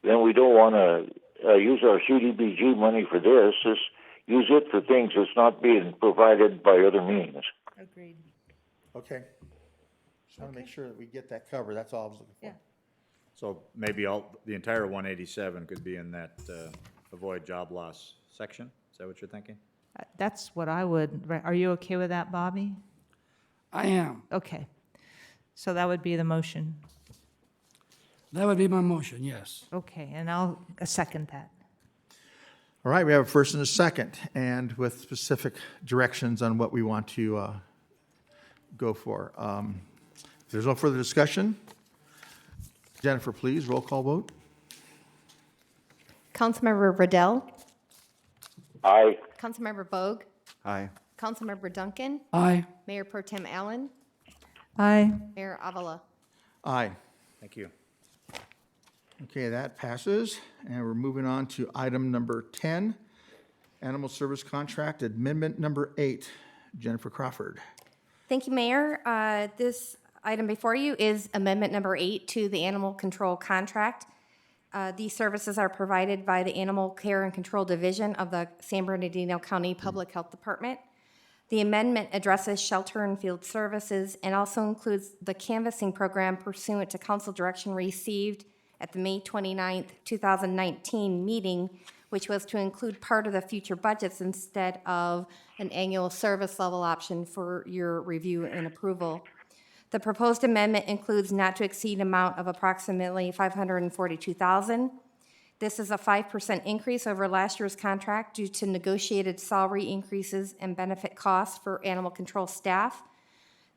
then we don't want to use our CDBG money for this. Just use it for things that's not being provided by other means. Agreed. okay. Just want to make sure that we get that covered, that's all I was looking for. Yeah. so maybe the entire 187 could be in that avoid job loss section? Is that what you're thinking? That's what I would, are you okay with that, Bobby? I am. Okay. So that would be the motion. That would be my motion, yes. Okay, and I'll second that. All right, we have a first and a second, and with specific directions on what we want to go for. If there's no further discussion, Jennifer, please, roll call vote. Councilmember Riddell, Aye. Councilmember Bogue, Aye. Councilmember Duncan, Aye. Mayor Pro Tem Allen, Aye. Mayor Avila. Aye. Thank you. Okay, that passes, and we're moving on to item number 10, Animal Service Contract Amendment Number 8. Jennifer Crawford. Thank you, Mayor. This item before you is Amendment Number 8 to the Animal Control Contract. These services are provided by the Animal Care and Control Division of the San Bernardino County Public Health Department. The amendment addresses shelter and field services and also includes the canvassing program pursuant to council direction received at the May 29th, 2019 meeting, which was to include part of the future budgets instead of an annual service level option for your review and approval. The proposed amendment includes not to exceed amount of approximately $542,000. This is a 5% increase over last year's contract due to negotiated salary increases and benefit costs for animal control staff.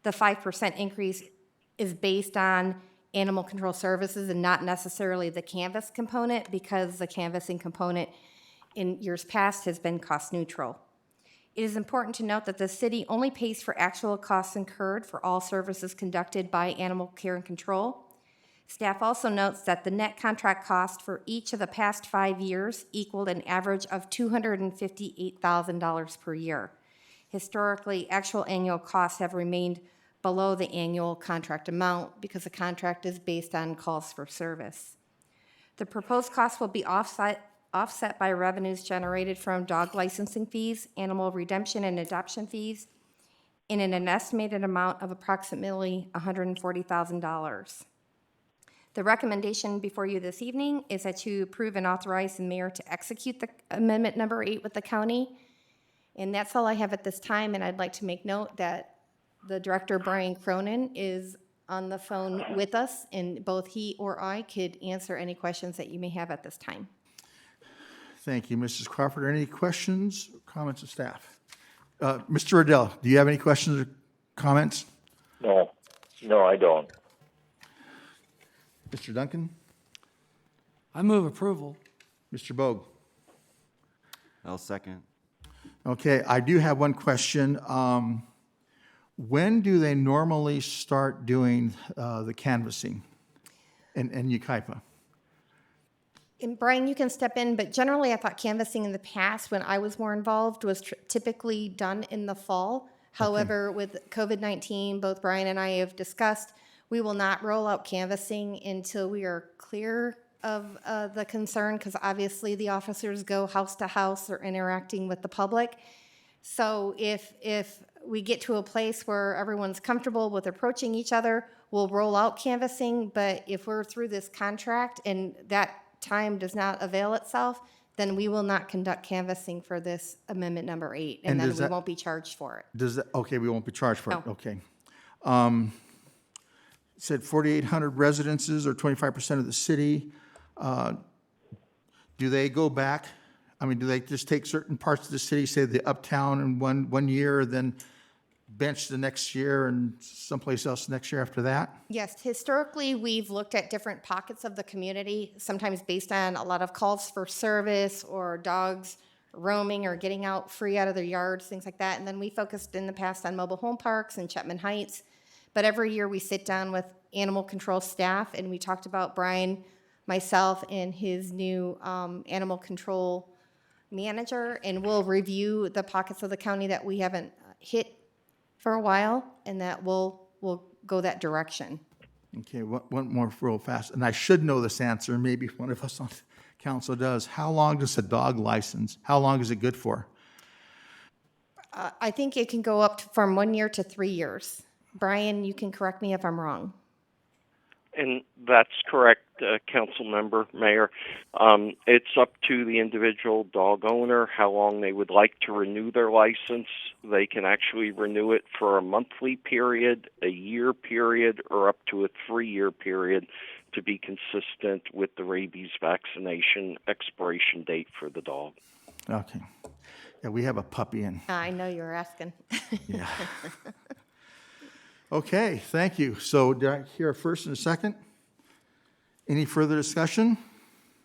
The 5% increase is based on animal control services and not necessarily the canvas component, because the canvassing component in years past has been cost neutral. It is important to note that the city only pays for actual costs incurred for all services conducted by Animal Care and Control. Staff also notes that the net contract cost for each of the past 5 years equaled an average of $258,000 per year. Historically, actual annual costs have remained below the annual contract amount because the contract is based on calls for service. The proposed cost will be offset by revenues generated from dog licensing fees, animal redemption and adoption fees, in an estimated amount of approximately $140,000. The recommendation before you this evening is that you approve and authorize the mayor to execute the amendment number 8 with the county. And that's all I have at this time, and I'd like to make note that the director, Brian Cronin, is on the phone with us, and both he or I could answer any questions that you may have at this time. Thank you, Mrs. Crawford. Any questions, or comments of staff? Mr. Riddell, do you have any questions or comments? No, I don't. Mr. Duncan? I move approval. Mr. Bogue? I'll second. Okay, I do have one question. When do they normally start doing the canvassing in Yucaipa? And Brian, you can step in, but generally I thought canvassing in the past, when I was more involved, was typically done in the fall. However, with COVID-19, both Brian and I have discussed, we will not roll out canvassing until we are clear of the concern, because obviously the officers go house to house, they're interacting with the public. So if we get to a place where everyone's comfortable with approaching each other, we'll roll out canvassing. But if we're through this contract and that time does not avail itself, then we will not conduct canvassing for this amendment number 8, and then we won't be charged for it. Does that, okay, we won't be charged for it, No. okay. It said 4,800 residences or 25% of the city. Do they go back? I mean, do they just take certain parts of the city, say the uptown in one year, then bench the next year and someplace else next year after that? Yes, historically, we've looked at different pockets of the community, sometimes based on a lot of calls for service or dogs roaming or getting out free out of their yards, things like that. And then we focused in the past on mobile home parks and Chapman Heights. But every year we sit down with animal control staff and we talked about Brian, myself, and his new animal control manager, and we'll review the pockets of the county that we haven't hit for a while, and that we'll go that direction. Okay, one more real fast, and I should know this answer, maybe one of us on council does. How long does a dog license, how long is it good for? I think it can go up from 1 year to 3 years. Brian, you can correct me if I'm wrong. And that's correct, Council Member, Mayor. It's up to the individual dog owner how long they would like to renew their license. They can actually renew it for a monthly period, a year period, or up to a 3-year period to be consistent with the rabies vaccination expiration date for the dog. Okay. Yeah, we have a puppy in. I know you were asking. Yeah. Okay, thank you. So did I hear a first and a second? Any further discussion?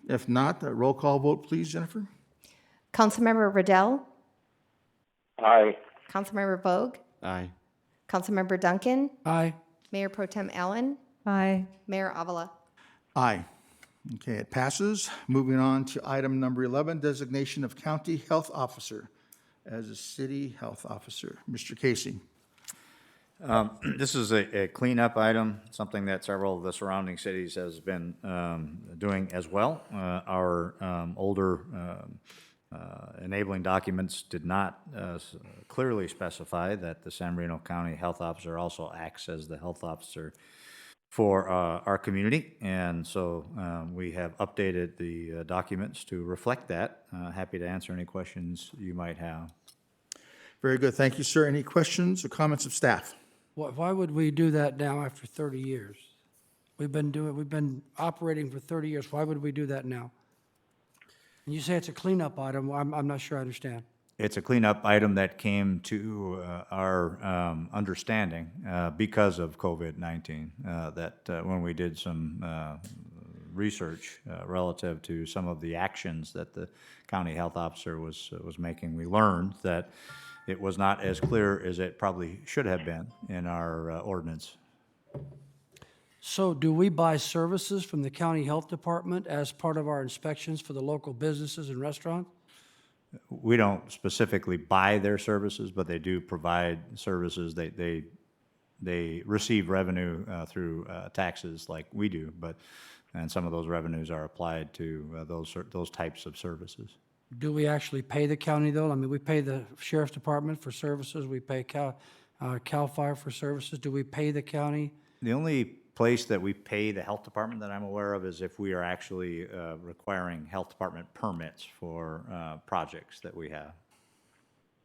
If not, a roll call vote, please, Jennifer. Councilmember Riddell, Aye. Councilmember Bogue, Aye. Councilmember Duncan, Aye. Mayor Pro Tem Allen, Aye. Mayor Avila. Aye. Okay, it passes. Moving on to item number 11, designation of county health officer as a city health officer. Mr. Casey. This is a cleanup item, something that several of the surrounding cities has been doing as well. Our older enabling documents did not clearly specify that the San Bernardino County Health Officer also acts as the health officer for our community, and so we have updated the documents to reflect that. Happy to answer any questions you might have. Very good. Thank you, sir. Any questions or comments of staff? Why would we do that now after 30 years? We've been operating for 30 years. Why would we do that now? And you say it's a cleanup item. I'm not sure I understand. It's a cleanup item that came to our understanding because of COVID-19, that when we did some research relative to some of the actions that the county health officer was making, we learned that it was not as clear as it probably should have been in our ordinance. So do we buy services from the county health department as part of our inspections for the local businesses and restaurants? We don't specifically buy their services, but they do provide services. They they receive revenue through taxes like we do, and some of those revenues are applied to those types of services. Do we actually pay the county, though? I mean, we pay the sheriff's department for services, we pay CAL FIRE for services. Do we pay the county? The only place that we pay the health department that I'm aware of is if we are actually requiring health department permits for projects that we have.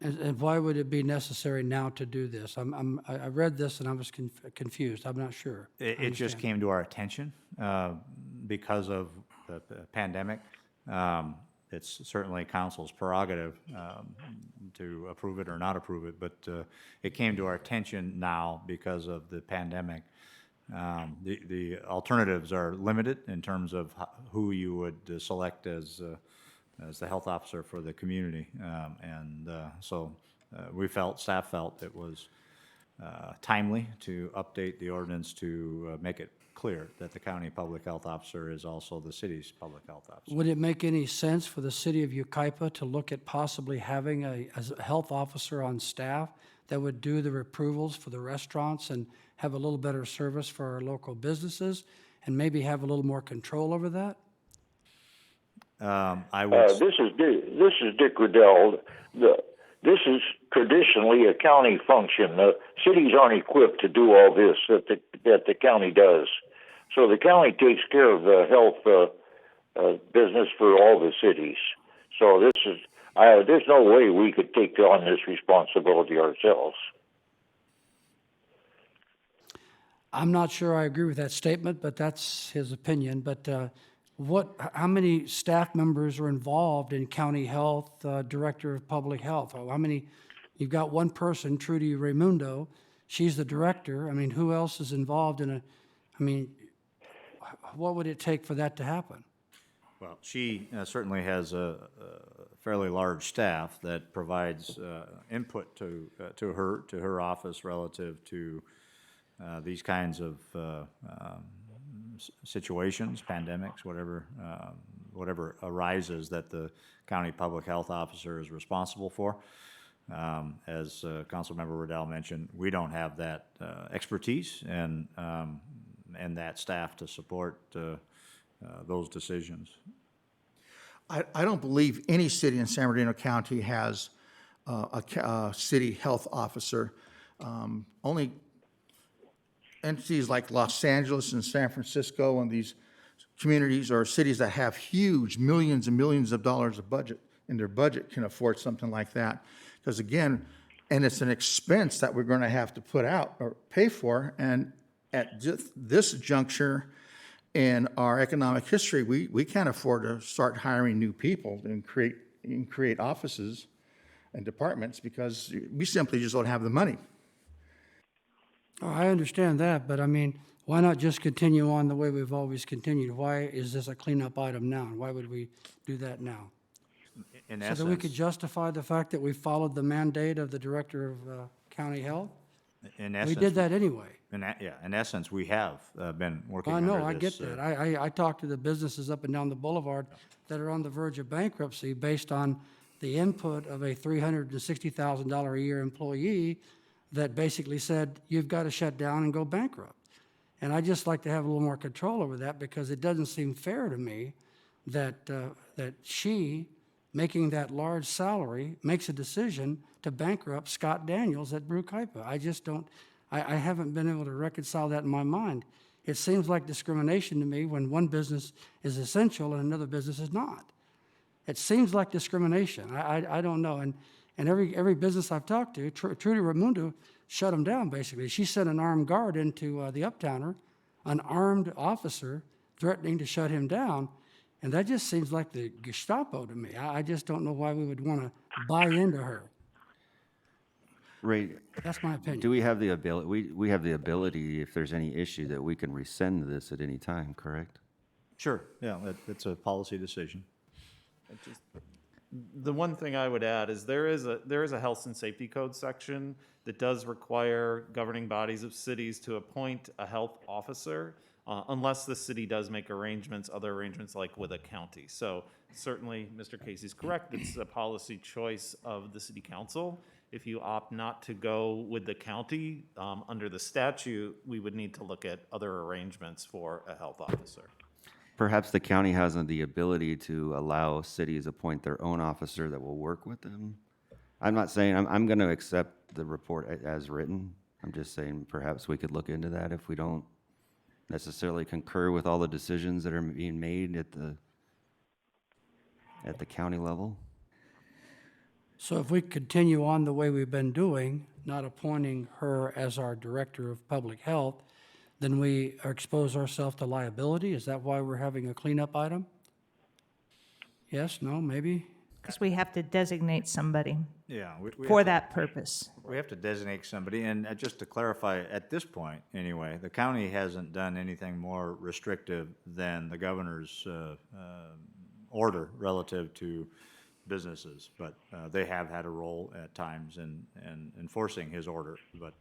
And why would it be necessary now to do this? I read this and I was confused. I'm not sure. It just came to our attention because of the pandemic. It's certainly council's prerogative to approve it or not approve it, but it came to our attention now because of the pandemic. The alternatives are limited in terms of who you would select as the health officer for the community. So staff felt it was timely to update the ordinance to make it clear that the county public health officer is also the city's public health officer. Would it make any sense for the city of Yucaipa to look at possibly having a health officer on staff that would do the approvals for the restaurants and have a little better service for our local businesses and maybe have a little more control over that? This is Dick Riddell. This is traditionally a county function. Cities aren't equipped to do all this that the county does. So the county takes care of the health business for all the cities. So there's no way we could take on this responsibility ourselves. I'm not sure I agree with that statement, but that's his opinion. But how many staff members are involved in county health, director of public health? How many? You've got one person, Trudy Raimundo. She's the director. I mean, who else is involved what would it take for that to happen? Well, she certainly has a fairly large staff that provides input to her office relative to these kinds of situations, pandemics, whatever arises that the county public health officer is responsible for. As Councilmember Riddell mentioned, we don't have that expertise and that staff to support those decisions. I don't believe any city in San Bernardino County has a city health officer. Only entities like Los Angeles and San Francisco and these communities or cities that have huge millions and millions of dollars of budget in their budget can afford something like that. Because again, and it's an expense that we're going to have to put out or pay for. And at this juncture in our economic history, we can't afford to start hiring new people and create offices and departments because we simply just don't have the money. Oh, I understand that, but I mean, why not just continue on the way we've always continued? Why is this a cleanup item now? Why would we do that now? So that we could justify the fact that we followed the mandate of the Director of County Health? In essence, We did that anyway. In essence, we have been working I under know, I this, get that. I talk to the businesses up and down the boulevard that are on the verge of bankruptcy based on the input of a $360,000 a year employee that basically said, you've got to shut down and go bankrupt. And I'd just like to have a little more control over that because it doesn't seem fair to me that she, making that large salary, makes a decision to bankrupt Scott Daniels at Yucaipa. I just don't, I haven't been able to reconcile that in my mind. It seems like discrimination to me when one business is essential and another business is not. It seems like discrimination. I don't know. And every business I've talked to, Trudy Raimundo shut them down, basically. She sent an armed guard into the Uptowner, an armed officer threatening to shut him down. And that just seems like the Gestapo to me. I just don't know why we would want to buy into her. Ray, That's my opinion. do we have the ability, we have the ability, if there's any issue, that we can rescind this at any time, correct? Sure, yeah, it's a policy decision. The one thing I would add is there is a health and safety code section that does require governing bodies of cities to appoint a health officer unless the city does make other arrangements like with a county. So certainly, Mr. Casey's correct. It's a policy choice of the city council. If you opt not to go with the county, under the statute, we would need to look at other arrangements for a health officer. Perhaps the county has the ability to allow cities appoint their own officer that will work with them. I'm not saying, I'm going to accept the report as written. I'm just saying perhaps we could look into that if we don't necessarily concur with all the decisions that are being made at the county level. So if we continue on the way we've been doing, not appointing her as our Director of Public Health, then we expose ourselves to liability? Is that why we're having a cleanup item? Yes, no, maybe? Because we have to designate somebody Yeah. we for have to- that purpose. We have to designate somebody, and just to clarify, at this point, anyway, the county hasn't done anything more restrictive than the governor's order relative to businesses, but they have had a role at times in enforcing his order, but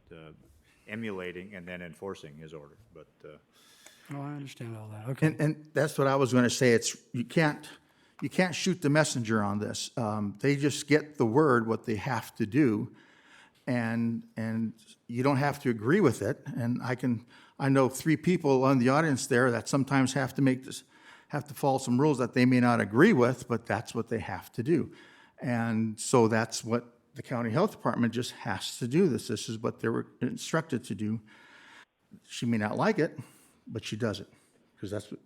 emulating and then enforcing his order, but. Oh, I understand all that, okay. And that's what I was going to say. You can't shoot the messenger on this. They just get the word, what they have to do, and you don't have to agree with it. And I know 3 people on the audience there that sometimes have to follow some rules that they may not agree with, but that's what they have to do. And so that's what the county health department just has to do. This is what they were instructed to do. She may not like it, but she does it, because that's what,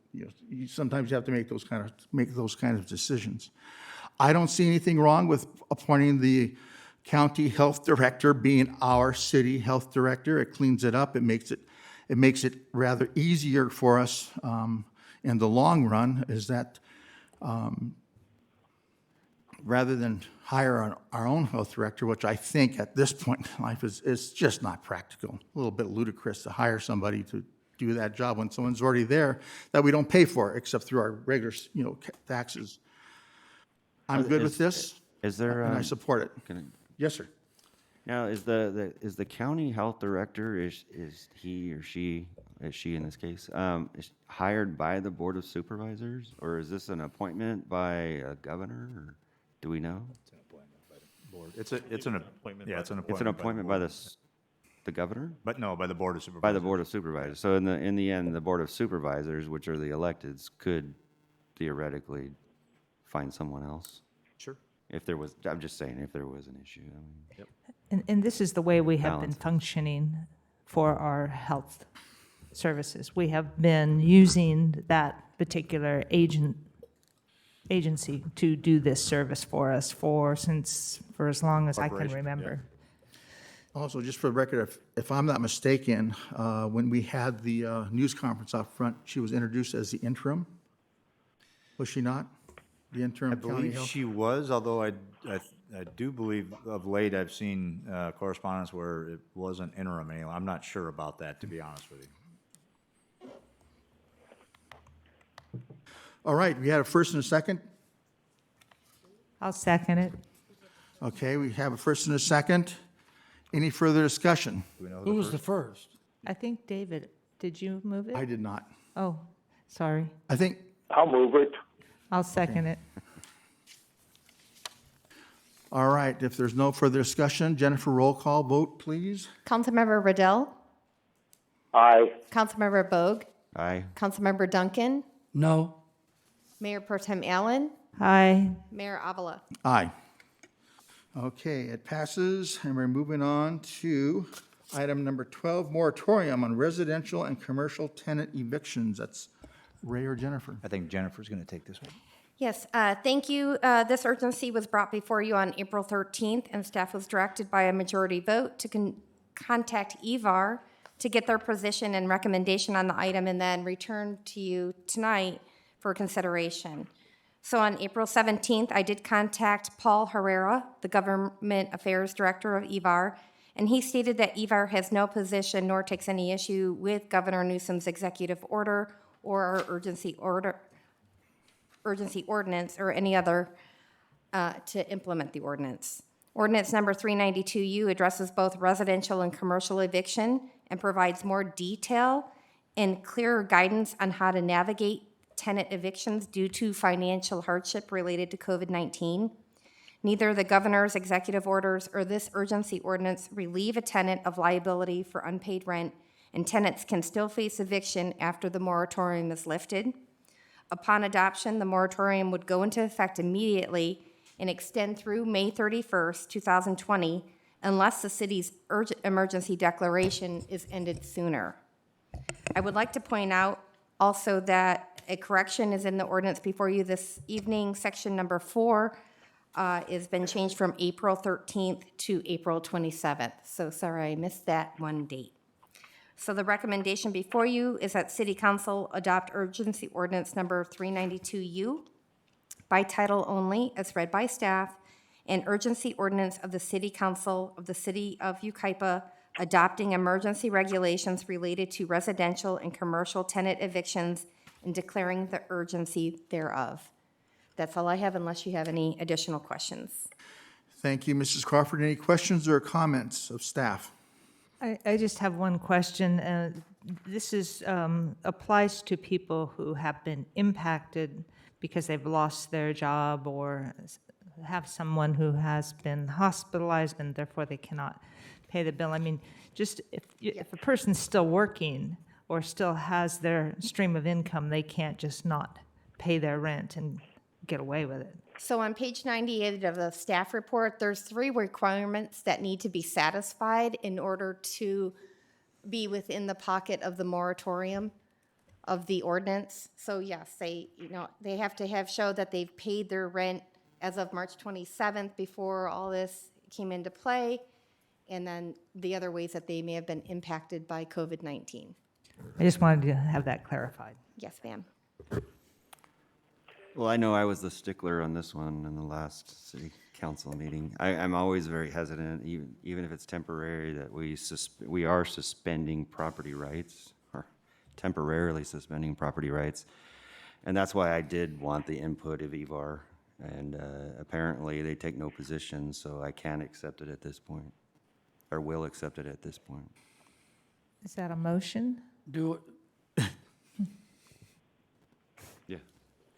sometimes you have to make those kind of decisions. I don't see anything wrong with appointing the county health director being our city health director. It cleans it up. It makes it rather easier for us in the long run. Is that rather than hire our own health director, which I think at this point in life is just not practical. A little bit ludicrous to hire somebody to do that job when someone's already there that we don't pay for except through our regular, taxes. I'm good with this. Is there? And I support it. Yes, sir. Now, is the county health director, is he or she, is she in this case, is hired by the Board of Supervisors, or is this an appointment by a governor, or do we know? It's an appointment by the board. It's an appointment. Yeah, it's an appointment. It's an appointment by the governor? But no, by the Board of Supervisors. By the Board of Supervisors. So in the end, the Board of Supervisors, which are the electeds, could theoretically find someone else. Sure. If there was, I'm just saying, if there was an issue. Yep. And this is the way we have been Balance. functioning for our health services. We have been using that particular agency to do this service for us for as long as I can Corporation, remember. Also, just for the record, if I'm not mistaken, when we had the news conference out front, she was introduced as the interim. Was she not? The interim I county believe health? she was, although I do believe of late I've seen correspondence where it wasn't interim anyway. I'm not sure about that, to be honest with you. All right, we had a first and a second. I'll second it. Okay, we have a first and a second. Any further discussion? Who was the first? I think, David, did you move it? I did not. Oh, sorry. I think, I'll move it. I'll second it. all right, if there's no further discussion, Jennifer, roll call vote, please. Councilmember Riddell, Aye. Councilmember Bogue, Aye. Councilmember Duncan, No? Mayor Pro Tem Allen, Aye. Mayor Avila. Aye. Okay, it passes, and we're moving on to item number 12, moratorium on residential and commercial tenant evictions. That's Ray or Jennifer? I think Jennifer's going to take this one. Yes, thank you. This urgency was brought before you on April 13th, and staff was directed by a majority vote to contact EVAR to get their position and recommendation on the item, and then return to you tonight for consideration. So on April 17th, I did contact Paul Herrera, the Government Affairs Director of EVAR, and he stated that EVAR has no position nor takes any issue with Governor Newsom's executive order or our urgency ordinance or any other to implement the ordinance. Ordinance number 392U addresses both residential and commercial eviction and provides more detail and clearer guidance on how to navigate tenant evictions due to financial hardship related to COVID-19. Neither the governor's executive orders or this urgency ordinance relieve a tenant of liability for unpaid rent, and tenants can still face eviction after the moratorium is lifted. Upon adoption, the moratorium would go into effect immediately and extend through May 31st, 2020, unless the city's emergency declaration is ended sooner. I would like to point out also that a correction is in the ordinance before you this evening. Section number 4 has been changed from April 13th to April 27th. So sorry, I missed that one date. So the recommendation before you is that City Council adopt urgency ordinance number 392U by title only, as read by staff, and urgency ordinance of the City Council of the City of Yucaipa adopting emergency regulations related to residential and commercial tenant evictions and declaring the urgency thereof. That's all I have, unless you have any additional questions. Thank you, Mrs. Crawford. Any questions or comments of staff? I just have one question. This is, applies to people who have been impacted because they've lost their job or have someone who has been hospitalized and therefore they cannot pay the bill. I mean, just if a person's still working or still has their stream of income, they can't just not pay their rent and get away with it. So on page 98 of the staff report, there's 3 requirements that need to be satisfied in order to be within the pocket of the moratorium of the ordinance. So yes, they have to show that they've paid their rent as of March 27th before all this came into play, and then the other ways that they may have been impacted by COVID-19. I just wanted to have that clarified. Yes, ma'am. Well, I know I was the stickler on this one in the last city council meeting. I'm always very hesitant, even if it's temporary, that we are suspending property rights, or temporarily suspending property rights. And that's why I did want the input of EVAR. And apparently they take no position, so I can't accept it at this point, or will accept it at this point. Is that a motion? Yeah.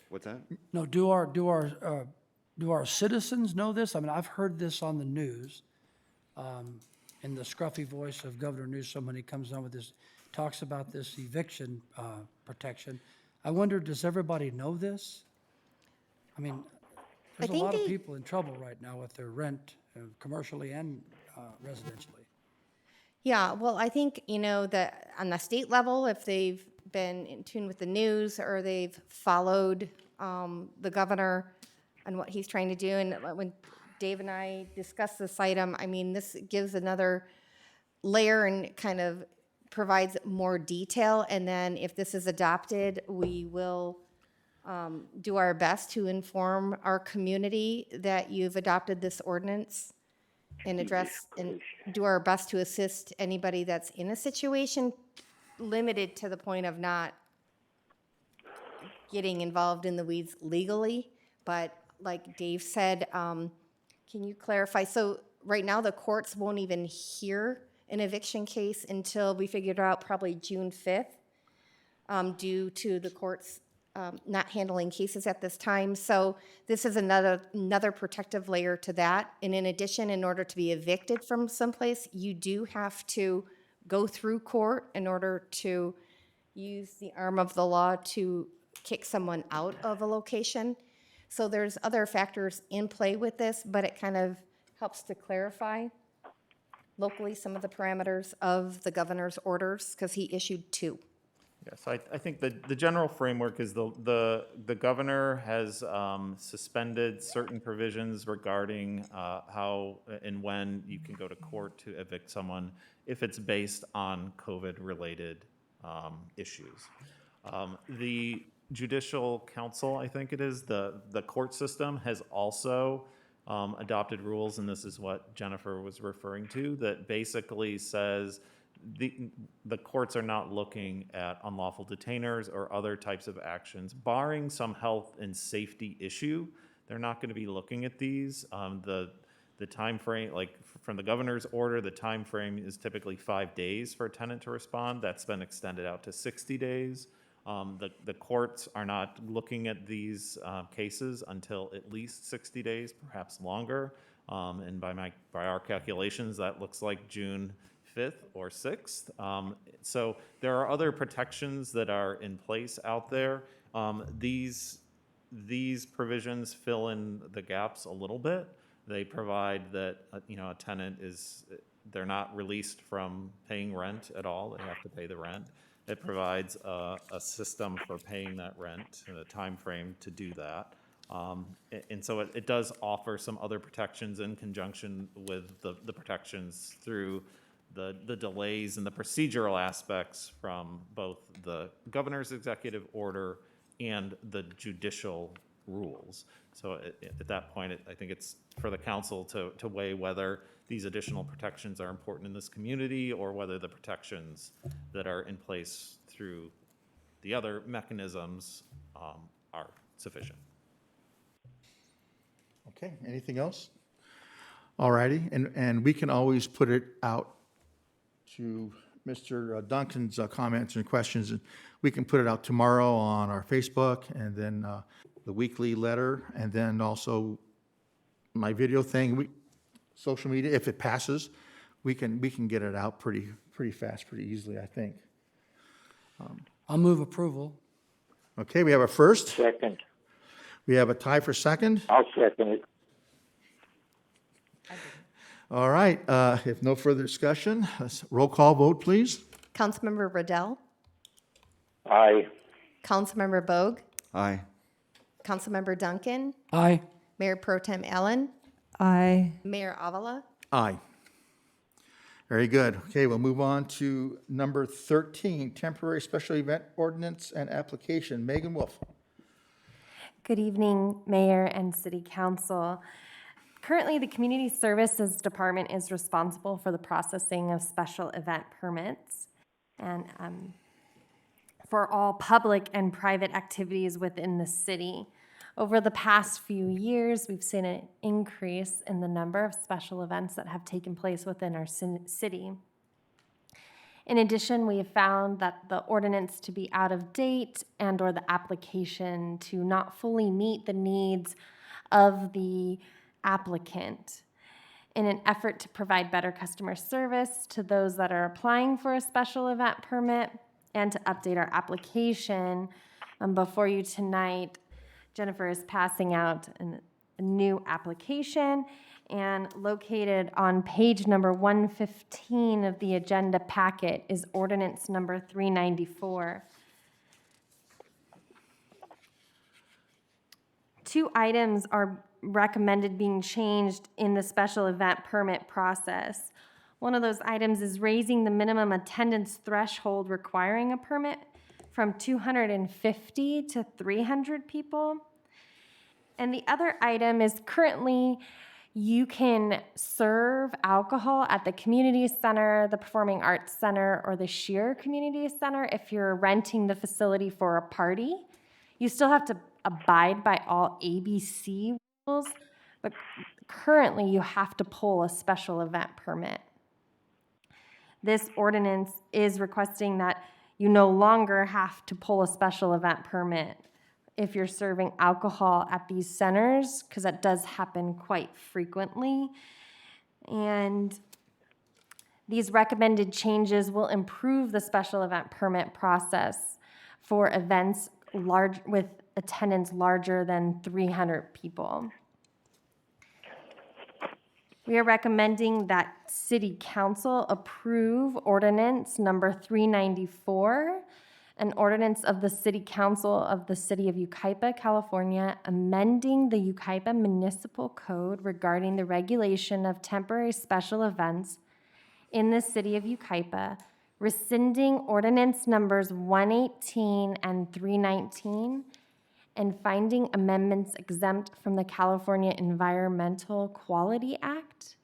What's that? No, do our citizens know this? I mean, I've heard this on the news, in the scruffy voice of Governor Newsom when he comes on with this, talks about this eviction protection. I wonder, does everybody know this? I mean, there's a lot of people in trouble right now with their rent, commercially and residentially. Yeah, well, I think, that on the state level, if they've been in tune with the news or they've followed the governor and what he's trying to do, and when Dave and I discussed this item, I mean, this gives another layer and kind of provides more detail, and then if this is adopted, we will do our best to inform our community that you've adopted this ordinance and address and do our best to assist anybody that's in a situation limited to the point of not getting involved in the weeds legally. But like Dave said, can you clarify? So right now the courts won't even hear an eviction case until we figured out probably June 5th due to the courts not handling cases at this time. So this is another protective layer to that. And in addition, in order to be evicted from someplace, you do have to go through court in order to use the arm of the law to kick someone out of a location. So there's other factors in play with this, but it kind of helps to clarify locally some of the parameters of the governor's orders, because he issued 2. Yes, I think the general framework is the governor has suspended certain provisions regarding how and when you can go to court to evict someone if it's based on COVID-related issues. The Judicial Council, I think it is, the court system has also adopted rules, and this is what Jennifer was referring to, that basically says the courts are not looking at unlawful detainers or other types of actions, barring some health and safety issue. They're not going to be looking at these. The time frame, like from the governor's order, the time frame is typically 5 days for a tenant to respond. That's been extended out to 60 days. The courts are not looking at these cases until at least 60 days, perhaps longer. And by our calculations, that looks like June 5th or 6th. So there are other protections that are in place out there. These provisions fill in the gaps a little bit. They provide that, a tenant they're not released from paying rent at all. They have to pay the rent. It provides a system for paying that rent and a time frame to do that. And so it does offer some other protections in conjunction with the protections through the delays and the procedural aspects from both the governor's executive order and the judicial rules. So at that point, I think it's for the council to weigh whether these additional protections are important in this community or whether the protections that are in place through the other mechanisms are sufficient. Okay, anything else? All righty, and we can always put it out to Mr. Duncan's comments and questions. And we can put it out tomorrow on our Facebook, and then the weekly letter, and then also my video thing, social media. If it passes, we can get it out pretty fast, pretty easily, I think. I'll move approval. Okay, we have a first. Second. We have a tie for second. I'll second it. All right, if no further discussion, roll call vote, please. Councilmember Riddell, Aye. Councilmember Bogue, Aye. Councilmember Duncan, Aye. Mayor Pro Tem Allen, Aye. Mayor Avila. Aye. Very good. Okay, we'll move on to number 13, temporary special event ordinance and application. Megan Wolf. Good evening, Mayor and City Council. Currently, the Community Services Department is responsible for the processing of special event permits and for all public and private activities within the city. Over the past few years, we've seen an increase in the number of special events that have taken place within our city. In addition, we have found that the ordinance to be out of date and/or the application to not fully meet the needs of the applicant. In an effort to provide better customer service to those that are applying for a special event permit and to update our application, before you tonight, Jennifer is passing out a new application, and located on page number 115 of the agenda packet is ordinance number 394. Two items are recommended being changed in the special event permit process. One of those items is raising the minimum attendance threshold requiring a permit from 250 to 300 people. And the other item is currently you can serve alcohol at the community center, the Performing Arts Center, or the Shear Community Center if you're renting the facility for a party. You still have to abide by all ABC rules, but currently you have to pull a special event permit. This ordinance is requesting that you no longer have to pull a special event permit if you're serving alcohol at these centers, because that does happen quite frequently. And these recommended changes will improve the special event permit process for events with attendance larger than 300 people. We are recommending that City Council approve ordinance number 394, an ordinance of the City Council of the City of Yucaipa, California, amending the Yucaipa Municipal Code regarding the regulation of temporary special events in the City of Yucaipa, rescinding ordinance numbers 118 and 319, and finding amendments exempt from the California Environmental Quality Act,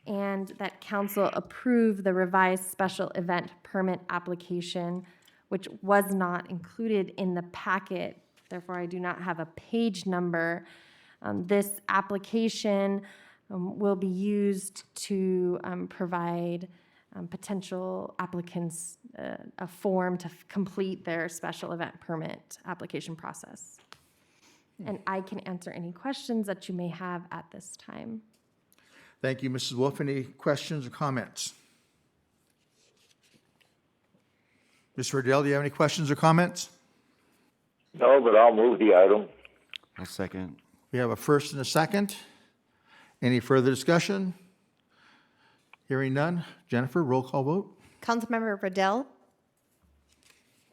and that council approve the revised special event permit application, which was not included in the packet. Therefore, I do not have a page number. This application will be used to provide potential applicants a form to complete their special event permit application process. And I can answer any questions that you may have at this time. Thank you, Mrs. Wolf. Any questions or comments? Mr. Riddell, do you have any questions or comments? No, but I'll move the item. I'll second. We have a first and a second. Any further discussion? Hearing none. Jennifer, roll call vote. Councilmember Riddell,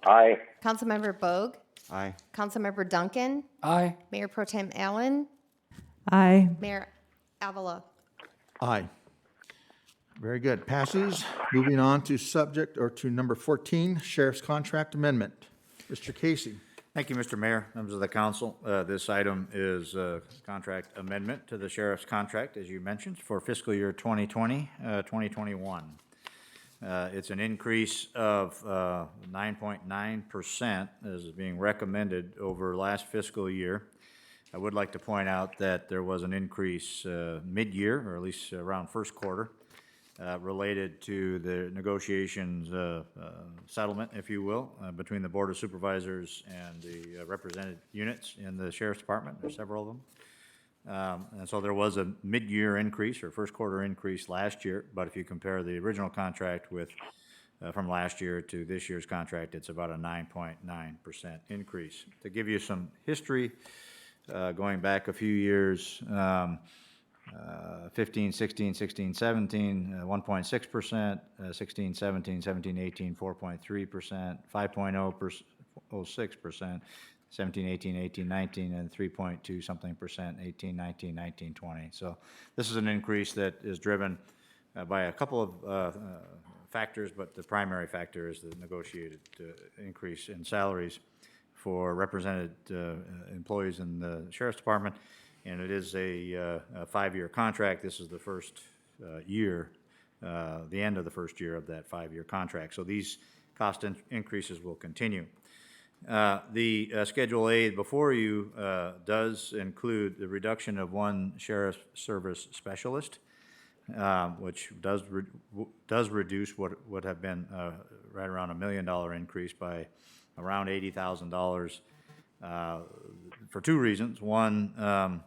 Aye. Councilmember Bogue, Aye. Councilmember Duncan, Aye. Mayor Pro Tem Allen, Aye. Mayor Avila. Aye. Very good. Passes. Moving on to subject, or to number 14, Sheriff's Contract Amendment. Mr. Casey. Thank you, Mr. Mayor, members of the council. This item is a contract amendment to the sheriff's contract, as you mentioned, for fiscal year 2020, 2021. It's an increase of 9.9% as is being recommended over last fiscal year. I would like to point out that there was an increase mid-year, or at least around first quarter, related to the negotiations settlement, if you will, between the Board of Supervisors and the represented units in the Sheriff's Department. There's several of them. And so there was a mid-year increase or first quarter increase last year, but if you compare the original contract with from last year to this year's contract, it's about a 9.9% increase. To give you some history, going back a few years, 15, 16, 16, 17, 1.6%, 16, 17, 17, 18, 4.3%, 5.06%, 17, 18, 18, 19, and 3.2 something percent, 18, 19, 19, 20. So this is an increase that is driven by a couple of factors, but the primary factor is the negotiated increase in salaries for represented employees in the Sheriff's Department. And it is a 5-year contract. This is the first year, the end of the first year of that 5-year contract. So these cost increases will continue. The Schedule A before you does include the reduction of one Sheriff Service Specialist, which does reduce what would have been right around $1 million increase by around $80,000 for two reasons. One,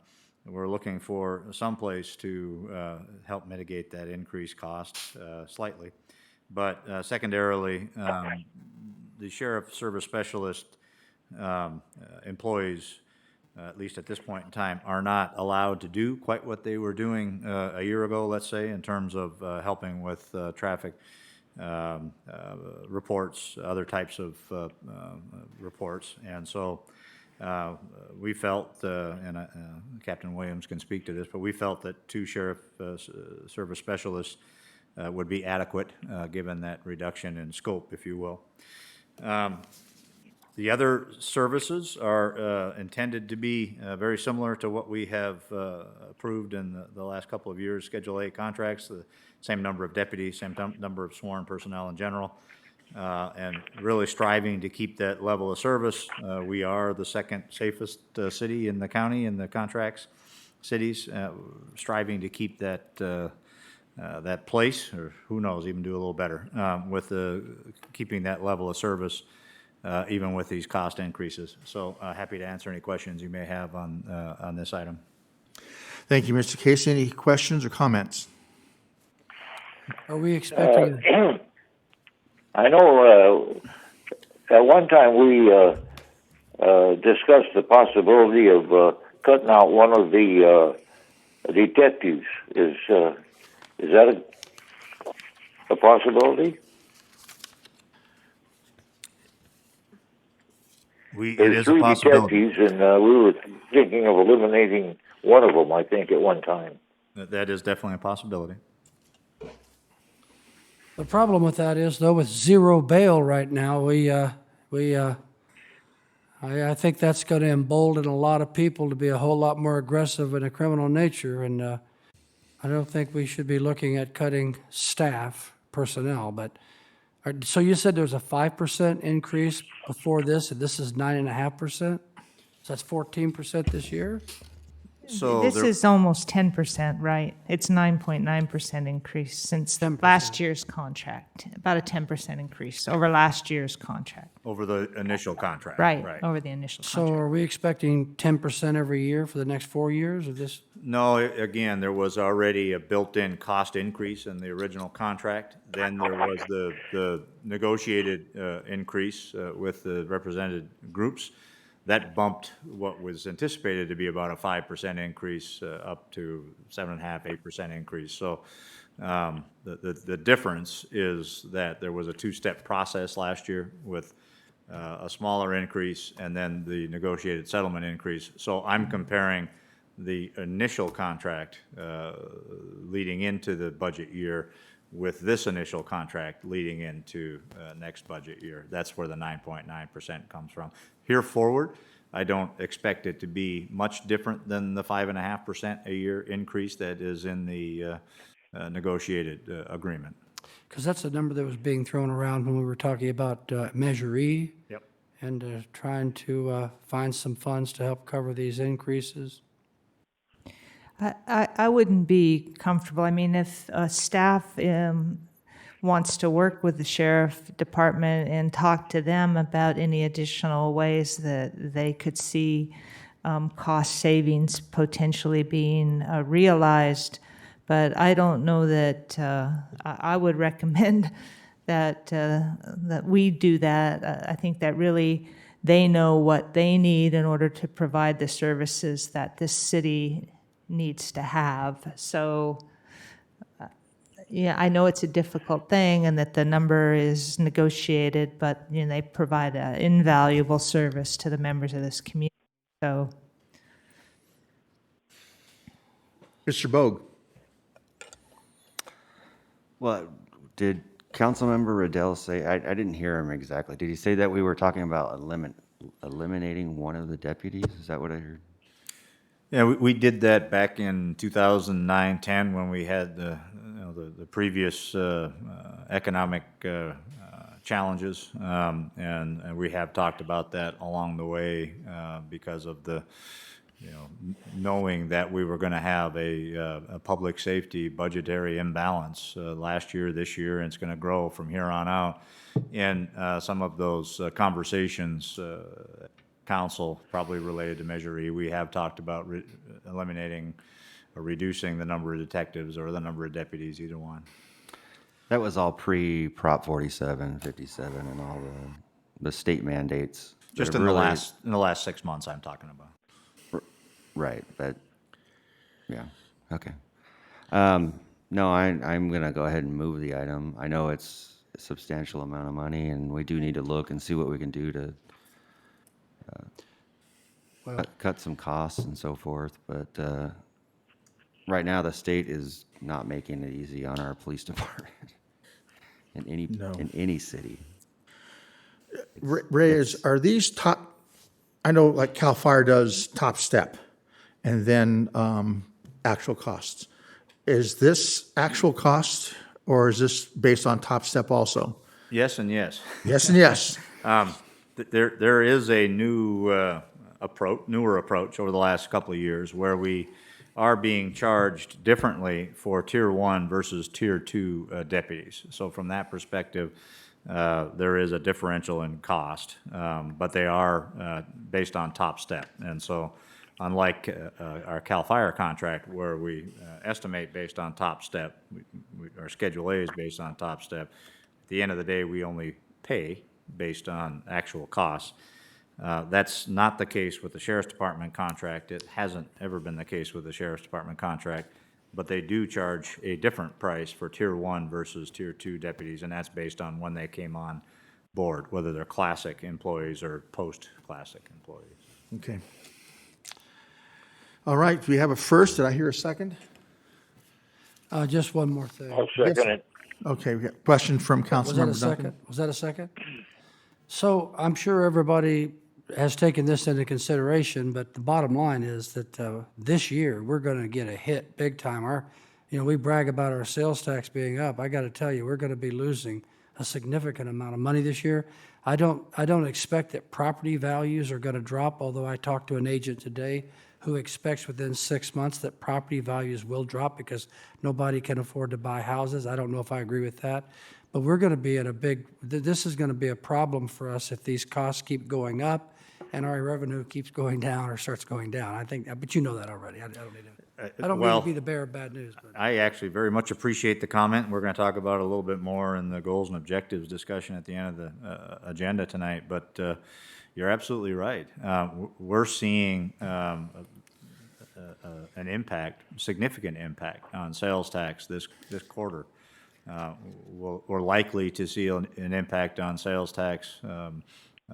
we're looking for some place to help mitigate that increased cost slightly. But secondarily, the Sheriff Service Specialist employees, at least at this point in time, are not allowed to do quite what they were doing a year ago, let's say, in terms of helping with traffic reports, other types of reports. And so we felt, and Captain Williams can speak to this, but we felt that 2 Sheriff Service Specialists would be adequate given that reduction in scope, if you will. The other services are intended to be very similar to what we have approved in the last couple of years' Schedule A contracts, the same number of deputies, same number of sworn personnel in general, and really striving to keep that level of service. We are the second safest city in the county in the contracts cities, striving to keep that that place, or who knows, even do a little better with keeping that level of service even with these cost increases. So happy to answer any questions you may have on this item. Thank you, Mr. Casey. Any questions or comments? Are we expecting? I know at one time we discussed the possibility of cutting out one of the detectives. Is that a possibility? It There's is a 3 possibility. detectives, and we were thinking of eliminating one of them, I think, at one time. That is definitely a possibility. The problem with that is, though, with zero bail right now, I think that's going to embolden a lot of people to be a whole lot more aggressive in a criminal nature, and I don't think we should be looking at cutting staff, personnel, but, so you said there was a 5% increase before this, and this is 9.5%? So that's 14% this year? So This there- is almost 10%, right? It's 9.9% increase since 10%. last year's contract, about a 10% increase over last year's contract. over the initial contract. Right, over the initial So contract. are we expecting 10% every year for the next 4 years, or this? No, again, there was already a built-in cost increase in the original contract. Then there was the negotiated increase with the represented groups. That bumped what was anticipated to be about a 5% increase up to 7.5%, 8% increase. So the difference is that there was a two-step process last year with a smaller increase and then the negotiated settlement increase. So I'm comparing the initial contract leading into the budget year with this initial contract leading into next budget year. That's where the 9.9% comes from. Here forward, I don't expect it to be much different than the 5.5% a year increase that is in the negotiated agreement. Because that's a number that was being thrown around when we were talking about Measure E. Yep. And trying to find some funds to help cover these increases. I wouldn't be comfortable. I mean, if staff wants to work with the sheriff department and talk to them about any additional ways that they could see cost savings potentially being realized, but I don't know that I would recommend that that we do that. I think that really they know what they need in order to provide the services that this city needs to have. So, yeah, I know it's a difficult thing and that the number is negotiated, but you know, they provide an invaluable service to the members of this community. So, Mr. Bogue? Well, did Councilmember Riddell say, I didn't hear him exactly. Did he say that we were talking about eliminating one of the deputies? Is that what I heard? Yeah, we did that back in 2009, 10, when we had the previous economic challenges. And we have talked about that along the way because of the, knowing that we were going to have a public safety budgetary imbalance last year, this year, and it's going to grow from here on out. And some of those conversations, council, probably related to Measure E, we have talked about eliminating or reducing the number of detectives or the number of deputies, either one. That was all pre-Prop 47, 57, and all the state mandates. that Just have in the really- last 6 months I'm talking about. Right, but, yeah, okay. No, I'm gonna go ahead and move the item. I know it's a substantial amount of money, and we do need to look and see what we can do to cut some costs and so forth, but right now, the state is not making it easy on our police department in any city. Ray, are these top, I know like CAL FIRE does top step and then actual costs. Is this actual cost or is this based on top step also? Yes and yes. Yes and yes. There is a newer approach over the last couple of years where we are being charged differently for Tier 1 versus Tier 2 deputies. So from that perspective, there is a differential in cost, but they are based on top step. And so unlike our CAL FIRE contract where we estimate based on top step, our Schedule A is based on top step. At the end of the day, we only pay based on actual costs. That's not the case with the Sheriff's Department contract. It hasn't ever been the case with the Sheriff's Department contract, but they do charge a different price for Tier 1 versus Tier 2 deputies, and that's based on when they came on board, whether they're classic employees or post-classic employees. Okay. All right, we have a first. Did I hear a second? Just one more thing. I'll second it. Okay, we got a question from Was that a Councilmember second? Duncan. Was that a second? So I'm sure everybody has taken this into consideration, but the bottom line is that this year, we're going to get a hit big time. We brag about our sales tax being up. I got to tell you, we're going to be losing a significant amount of money this year. I don't expect that property values are going to drop, although I talked to an agent today who expects within 6 months that property values will drop because nobody can afford to buy houses. I don't know if I agree with that. But we're going to be at this is going to be a problem for us if these costs keep going up and our revenue keeps going down or starts going down. I think, but you know that already. I don't need to, I don't mean well, to be the bearer of bad news, but. I actually very much appreciate the comment. We're going to talk about it a little bit more in the goals and objectives discussion at the end of the agenda tonight, but you're absolutely right. We're seeing an impact, significant impact on sales tax this quarter. We're likely to see an impact on sales tax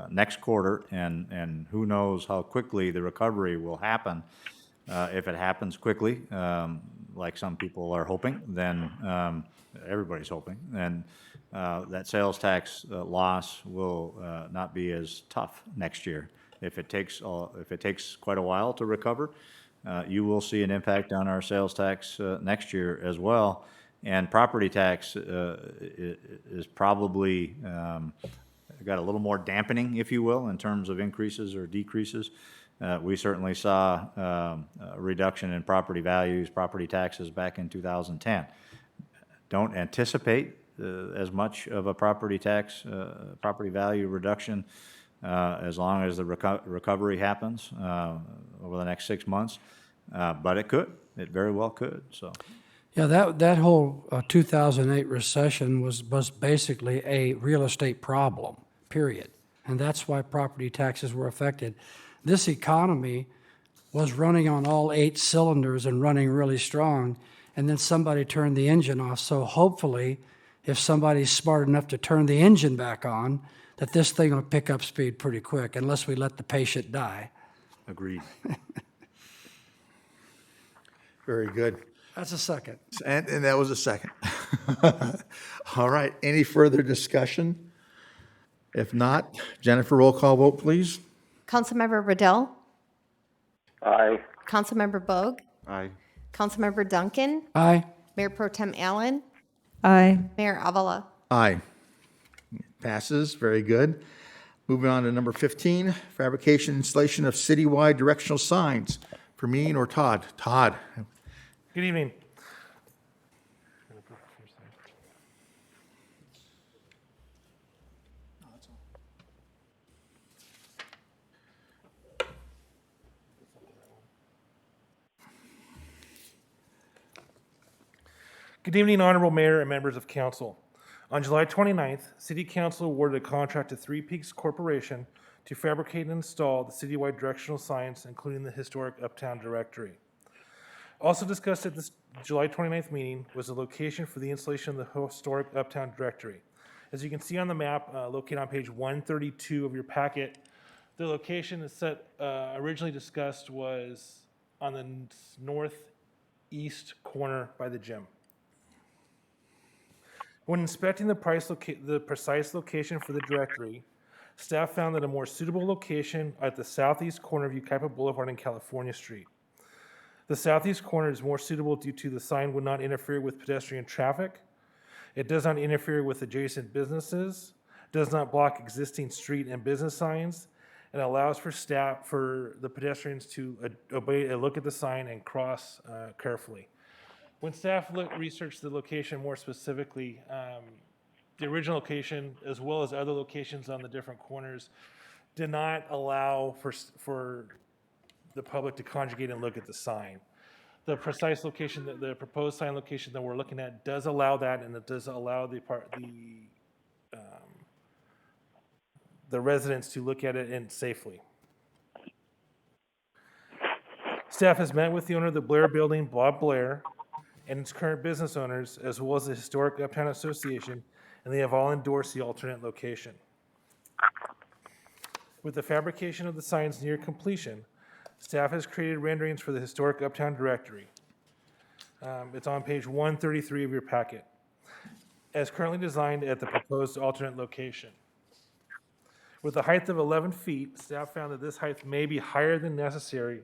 next quarter, and who knows how quickly the recovery will happen. If it happens quickly, like some people are hoping, then everybody's hoping, then that sales tax loss will not be as tough next year. If it takes quite a while to recover, you will see an impact on our sales tax next year as well. And property tax is probably got a little more dampening, if you will, in terms of increases or decreases. We certainly saw a reduction in property values, property taxes back in 2010. Don't anticipate as much of a property value reduction as long as the recovery happens over the next 6 months, but it very well could, so. Yeah, that whole 2008 recession was basically a real estate problem, period. And that's why property taxes were affected. This economy was running on all 8 cylinders and running really strong, and then somebody turned the engine off. So hopefully, if somebody's smart enough to turn the engine back on, that this thing will pick up speed pretty quick, unless we let the patient die. Agreed. Very good. That's a second. And that was a second. All right, any further discussion? If not, Jennifer, roll call vote, please. Councilmember Riddell, Aye. Councilmember Bogue, Aye. Councilmember Duncan, Aye. Mayor Pro Tem Allen, Aye. Mayor Avila. Aye. Passes, very good. Moving on to number 15, fabrication installation of citywide directional signs. For me or Todd? Todd. Good evening. Good evening, Honorable Mayor and members of council. On July 29th, City Council awarded a contract to Three Peaks Corporation to fabricate and install the citywide directional signs, including the historic Uptown Directory. Also discussed at this July 29th meeting was the location for the installation of the historic Uptown Directory. As you can see on the map, located on page 132 of your packet, the location is set, originally discussed was on the northeast corner by the gym. When inspecting the precise location for the directory, staff found that a more suitable location at the southeast corner of Yucaipa Boulevard and California Street. The southeast corner is more suitable due to the sign would not interfere with pedestrian traffic. It does not interfere with adjacent businesses, does not block existing street and business signs, and allows for the pedestrians to look at the sign and cross carefully. When staff researched the location more specifically, the original location, as well as other locations on the different corners, did not allow for the public to conjugate and look at the sign. The precise location, the proposed sign location that we're looking at does allow that, and it does allow the residents to look at it safely. Staff has met with the owner of the Blair Building, Bob Blair, and its current business owners, as well as the Historic Uptown Association, and they have all endorsed the alternate location. With the fabrication of the signs near completion, staff has created renderings for the Historic Uptown Directory. It's on page 133 of your packet, as currently designed at the proposed alternate location. With a height of 11 feet, staff found that this height may be higher than necessary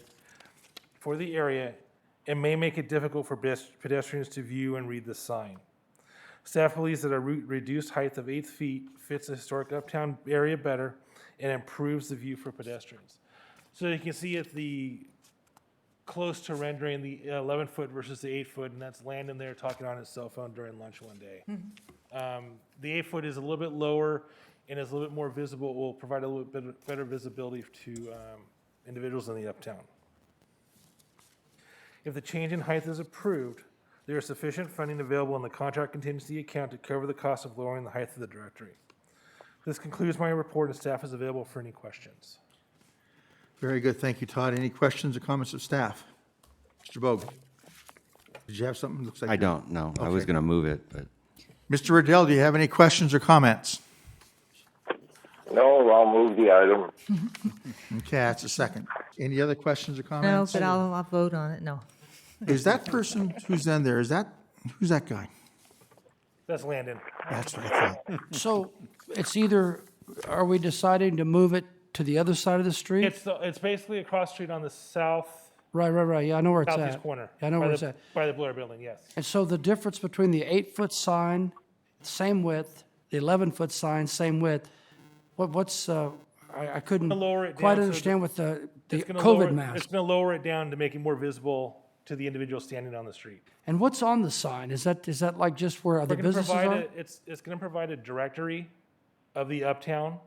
for the area and may make it difficult for pedestrians to view and read the sign. Staff believes that a reduced height of 8 feet fits the historic uptown area better and improves the view for pedestrians. So you can see at the close to rendering the 11-foot versus the 8-foot, and that's Landon there talking on his cell phone during lunch one day. The 8-foot is a little bit lower and is a little bit more visible. It will provide a little bit better visibility to individuals in the uptown. If the change in height is approved, there is sufficient funding available in the contract contingency account to cover the cost of lowering the height of the directory. This concludes my report, and staff is available for any questions. Very good. Thank you, Todd. Any questions or comments of staff? Mr. Bogue? Did you have something? Looks like I don't know. I was Okay. going to move it, but Mr. Riddell, do you have any questions or comments? No, I'll move the item. Okay, that's a second. Any other questions or No, comments? but I'll vote on it, no. Is that person who's in there, who's that guy? That's Landon. That's what I thought. So it's either, are we deciding to move it to the other side of the street? It's basically across the street on the Right, yeah, I know where it's at. southeast corner. Yeah, I know by where it's the- at. By the Blair Building, yes. And so the difference between the 8-foot sign, same width, the 11-foot sign, same width, what's, I couldn't Gonna lower it quite down so understand with the It's gonna COVID lower- It's mask. going to lower it down to make it more visible to the individual standing on the street. And what's on the sign? Is that like just where other We're going to businesses provide are? it's going to provide a directory of the uptown.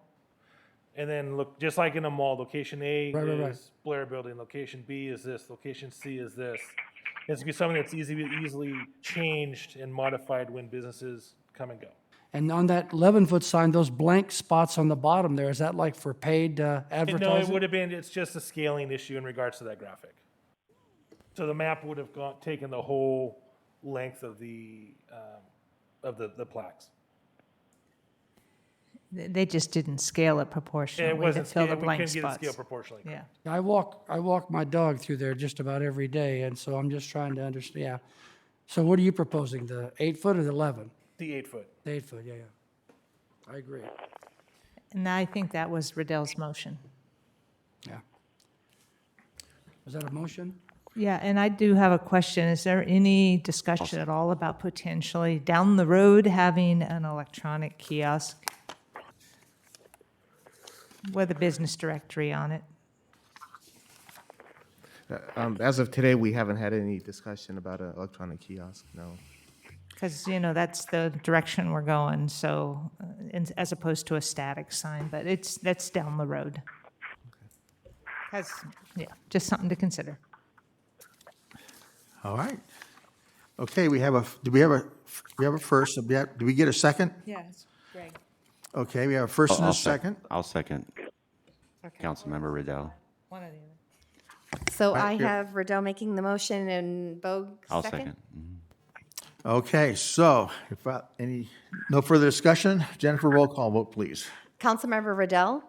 And then look, just like in a mall, location A Right. is Blair Building, location B is this, location C is this. It's going to be something that's easily changed and modified when businesses come and go. And on that 11-foot sign, those blank spots on the bottom there, is that like for paid No, it advertising? would have been, it's just a scaling issue in regards to that graphic. So the map would have taken the whole length of the plaques. They just didn't scale it proportionally It wasn't to fill the scaled, we blank couldn't get it spots. scaled proportionally. Yeah. I walk my dog through there just about every day, and so I'm just trying to understand, yeah. So what are you proposing, the 8-foot or the 11? The 8-foot. The 8-foot, yeah. I agree, And I think that was Riddell's motion. yeah. Is that a motion? Yeah, and I do have a question. Is there any discussion at all about potentially down the road having an electronic kiosk with a business directory on it? As of today, we haven't had any discussion about an electronic kiosk, no. Because, that's the direction we're going, so, as opposed to a static sign, but that's down the road. Because, just something to consider. All right. Okay, do we have a first? Do we get a second? Yes, Greg. Okay, we have a first and a second. I'll second Councilmember Riddell. One or the other. So I here. have Riddell making the motion and Bogue I'll second. second. Okay, so no further discussion, Jennifer, roll call vote, please. Councilmember Riddell,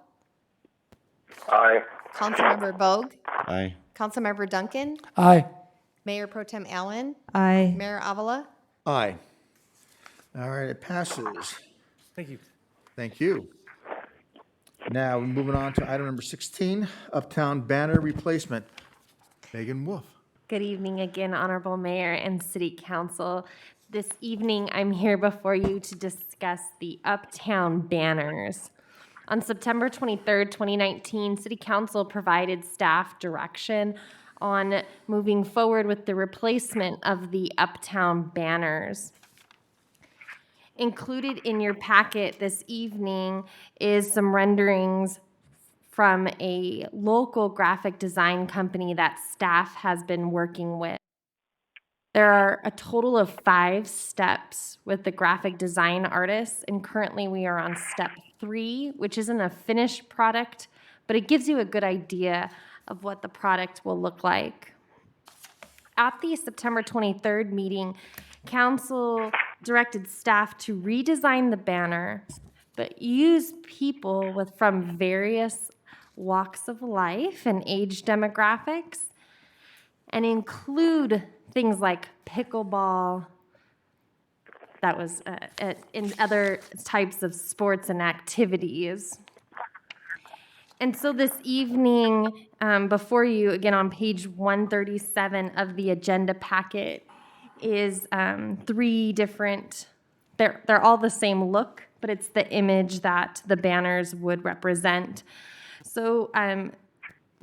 Aye. Councilmember Bogue, Aye. Councilmember Duncan, Aye. Mayor Pro Tem Allen, Aye. Mayor Avila. Aye. All right, it passes. Thank you. Thank you. Now, we're moving on to item number 16, Uptown Banner Replacement. Megan Wolf. Good evening again, Honorable Mayor and City Council. This evening, I'm here before you to discuss the Uptown banners. On September 23rd, 2019, City Council provided staff direction on moving forward with the replacement of the Uptown banners. Included in your packet this evening is some renderings from a local graphic design company that staff has been working with. There are a total of 5 steps with the graphic design artists, and currently we are on step 3, which isn't a finished product, but it gives you a good idea of what the product will look like. At the September 23rd meeting, Council directed staff to redesign the banner, but use people from various walks of life and age demographics, and include things like pickleball, that was in other types of sports and activities. And so this evening, before you, again on page 137 of the agenda packet, is 3 different they're all the same look, but it's the image that the banners would represent. So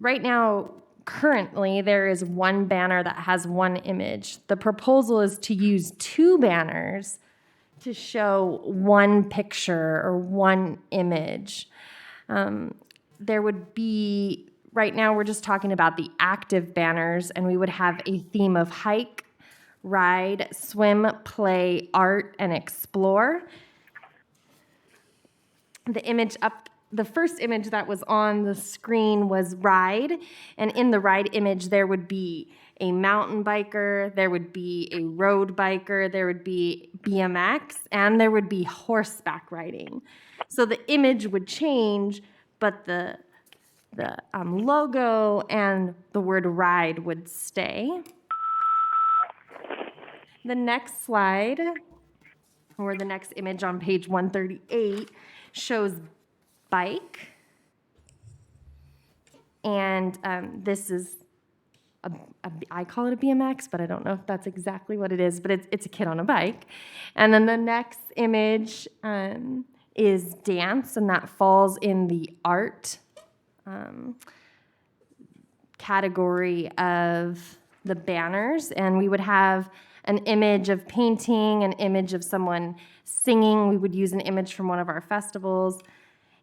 right now, currently, there is one banner that has one image. The proposal is to use two banners to show one picture or one image. There would be, right now, we're just talking about the active banners, and we would have a theme of hike, ride, swim, play, art, and explore. The first image that was on the screen was ride, and in the ride image there would be a mountain biker, there would be a road biker, there would be BMX, and there would be horseback riding. So the image would change, but the logo and the word ride would stay. The next slide, or the next image on page 138, shows bike. And this is, I call it a BMX, but I don't know if that's exactly what it is, but it's a kid on a bike. And then the next image is dance, and that falls in the art category of the banners. And we would have an image of painting, an image of someone singing. We would use an image from one of our festivals.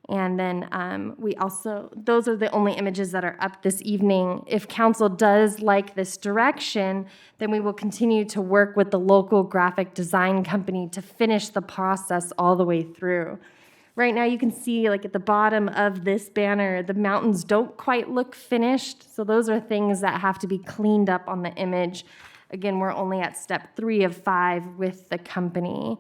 And then we also, those are the only images that are up this evening. If council does like this direction, then we will continue to work with the local graphic design company to finish the process all the way through. Right now you can see, like at the bottom of this banner, the mountains don't quite look finished. So those are things that have to be cleaned up on the image. Again, we're only at step 3 of 5 with the company.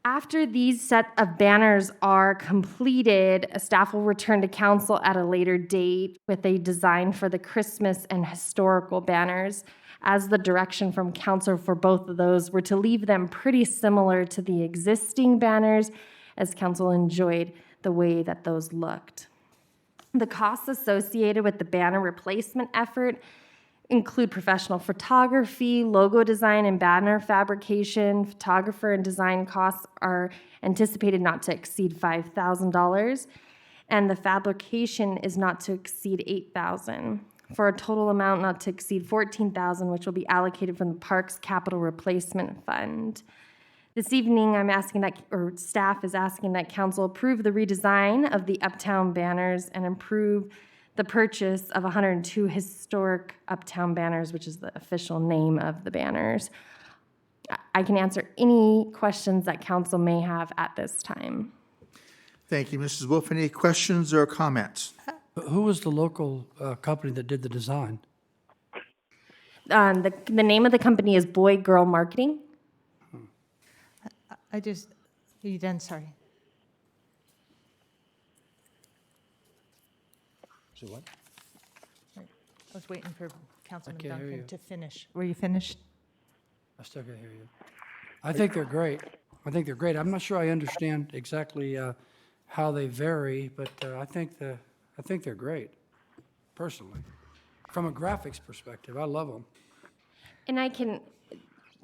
After these set of banners are completed, staff will return to council at a later date with a design for the Christmas and historical banners, as the direction from council for both of those were to leave them pretty similar to the existing banners, as council enjoyed the way that those looked. The costs associated with the banner replacement effort include professional photography, logo design, and banner fabrication. Photographer and design costs are anticipated not to exceed $5,000, and the fabrication is not to exceed $8,000, for a total amount not to exceed $14,000, which will be allocated from the Parks Capital Replacement Fund. This evening, I'm asking that, or staff is asking that council approve the redesign of the Uptown banners and approve the purchase of 102 historic Uptown banners, which is the official name of the banners. I can answer any questions that council may have at this time. Thank you, Mrs. Wolf. Any questions or comments? Who was the local company that did the design? The name of the company is Boy Girl Marketing. Are you done? Sorry. So what? I was waiting for Councilman can't hear Duncan you. to finish. Were you finished? I still can't hear you. I think they're great. I'm not sure I understand exactly how they vary, but I think they're great, personally. From a graphics perspective, I love them. And I can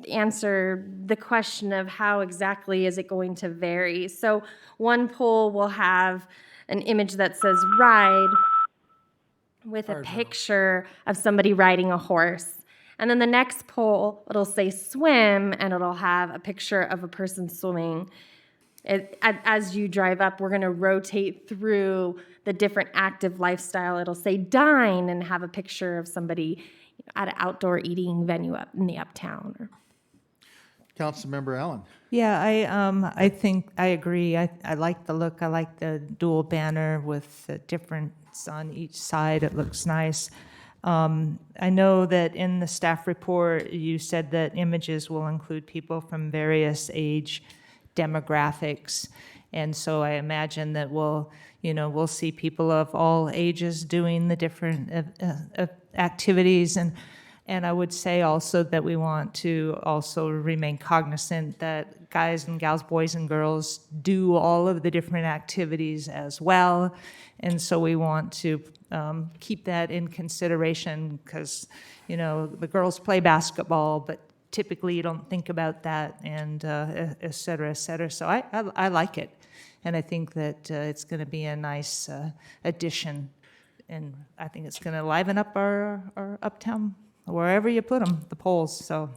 answer the question of how exactly is it going to vary. So one pole will have an image that says ride with a picture of somebody riding a horse. And then the next pole, it'll say swim, and it'll have a picture of a person swimming. As you drive up, we're going to rotate through the different active lifestyle. It'll say dine and have a picture of somebody at an outdoor eating venue up in the Uptown. Councilmember Allen. Yeah, I think I agree. I like the look. I like the dual banner with the difference on each side. It looks nice. I know that in the staff report, you said that images will include people from various age demographics. And so I imagine that we'll see people of all ages doing the different activities. And I would say also that we want to also remain cognizant that guys and gals, boys and girls do all of the different activities as well. And so we want to keep that in consideration because, the girls play basketball, but typically you don't think about that, and et cetera, et cetera. So I like it, and I think that it's going to be a nice addition, and I think it's going to liven up our uptown, wherever you put them, the poles. So,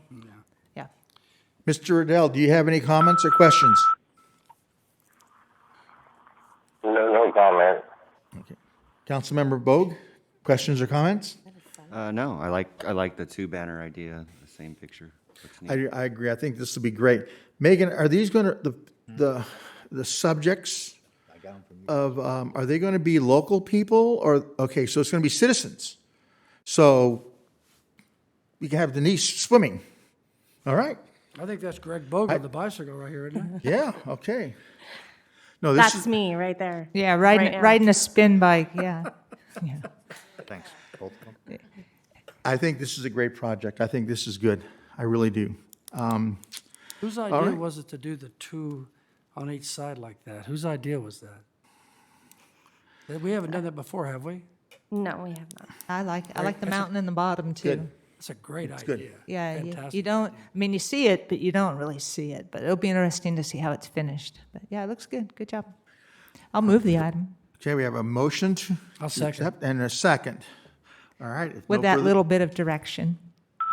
yeah. Mr. Riddell, do you have any comments or questions? No comment. Okay. Councilmember Bogue, questions or comments? No, I like the two banner idea, the same picture. Looks neat. I agree. I think this will be great. Megan, are these going to, the subjects of, are they going to be local people or, okay, so it's going to be citizens. So we can have Denise swimming. All right. I think that's Greg Bogue on the bicycle right here, isn't it? Yeah, okay. No, this That's is, me right there. Yeah, Right now. riding a spin bike, yeah. Thanks, both of them. I think this is a great project. I think this is good. I really do. Whose All idea right. was it to do the two on each side like that? Whose idea was that? We haven't done that before, have we? No, we have not. I like the mountain in the bottom, too. Good. That's a great idea. good. Yeah, Fantastic. you don't, I mean, you see it, but you don't really see it. But it'll be interesting to see how it's finished. But yeah, it looks good. Good job. I'll move the item Okay, we have a motion to I'll second. accept and a second. All right. if with no that further- little bit of direction.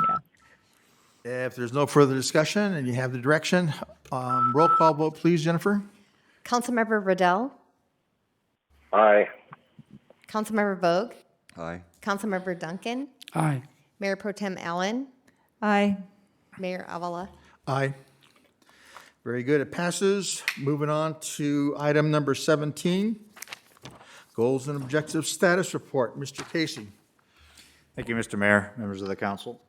Yeah. If there's no further discussion and you have the direction, roll call vote, please, Jennifer. Councilmember Riddell, Aye. Councilmember Vogue, Aye. Councilmember Duncan, Aye. Mayor Pro Tem Allen, Aye. Mayor Avila. Aye. Very good. It passes. Moving on to item number 17, Goals and Objectives Status Report. Mr. Casey. Thank you, Mr. Mayor, members of the council.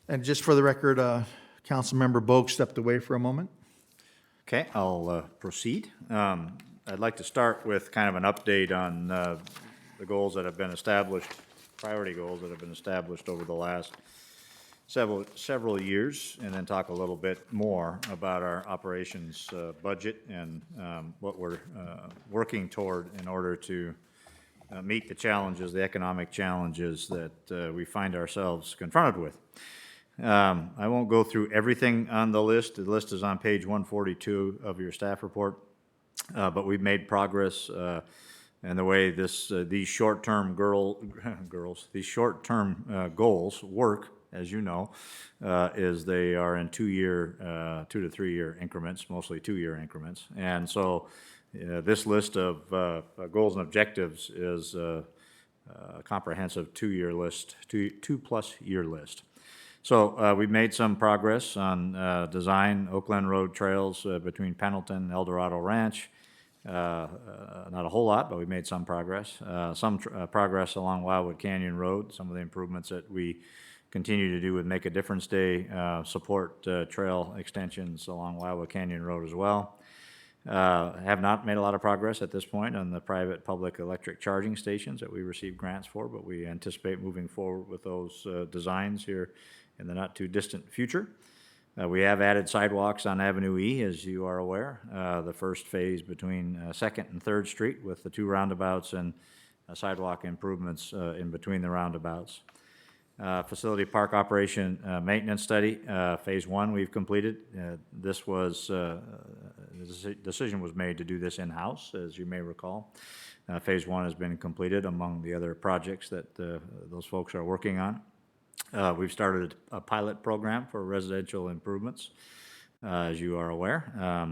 And just for the record, Councilmember Bogue stepped away for a moment. Okay, I'll proceed. I'd like to start with kind of an update on the goals that have been established, priority goals that have been established over the last several years, and then talk a little bit more about our operations budget and what we're working toward in order to meet the challenges, the economic challenges that we find ourselves confronted with. I won't go through everything on the list. The list is on page 142 of your staff report, but we've made progress in the way these short-term goals work, as you know, is they are in 2 to 3 year increments, mostly 2-year increments. And so this list of goals and objectives is a comprehensive 2-year list, 2+ year list. So we've made some progress on design Oakland Road trails between Pendleton and El Dorado Ranch. Not a whole lot, but we made some progress. Some progress along Wildwood Canyon Road, some of the improvements that we continue to do with Make a Difference Day, support trail extensions along Wildwood Canyon Road as well. Have not made a lot of progress at this point on the private public electric charging stations that we received grants for, but we anticipate moving forward with those designs here in the not too distant future. We have added sidewalks on Avenue E, as you are aware, the first phase between 2nd and 3rd Street with the 2 roundabouts and sidewalk improvements in between the roundabouts. Facility park operation maintenance study, phase 1 we've completed. This was, the decision was made to do this in-house, as you may recall. Phase 1 has been completed among the other projects that those folks are working on. We've started a pilot program for residential improvements, as you are aware.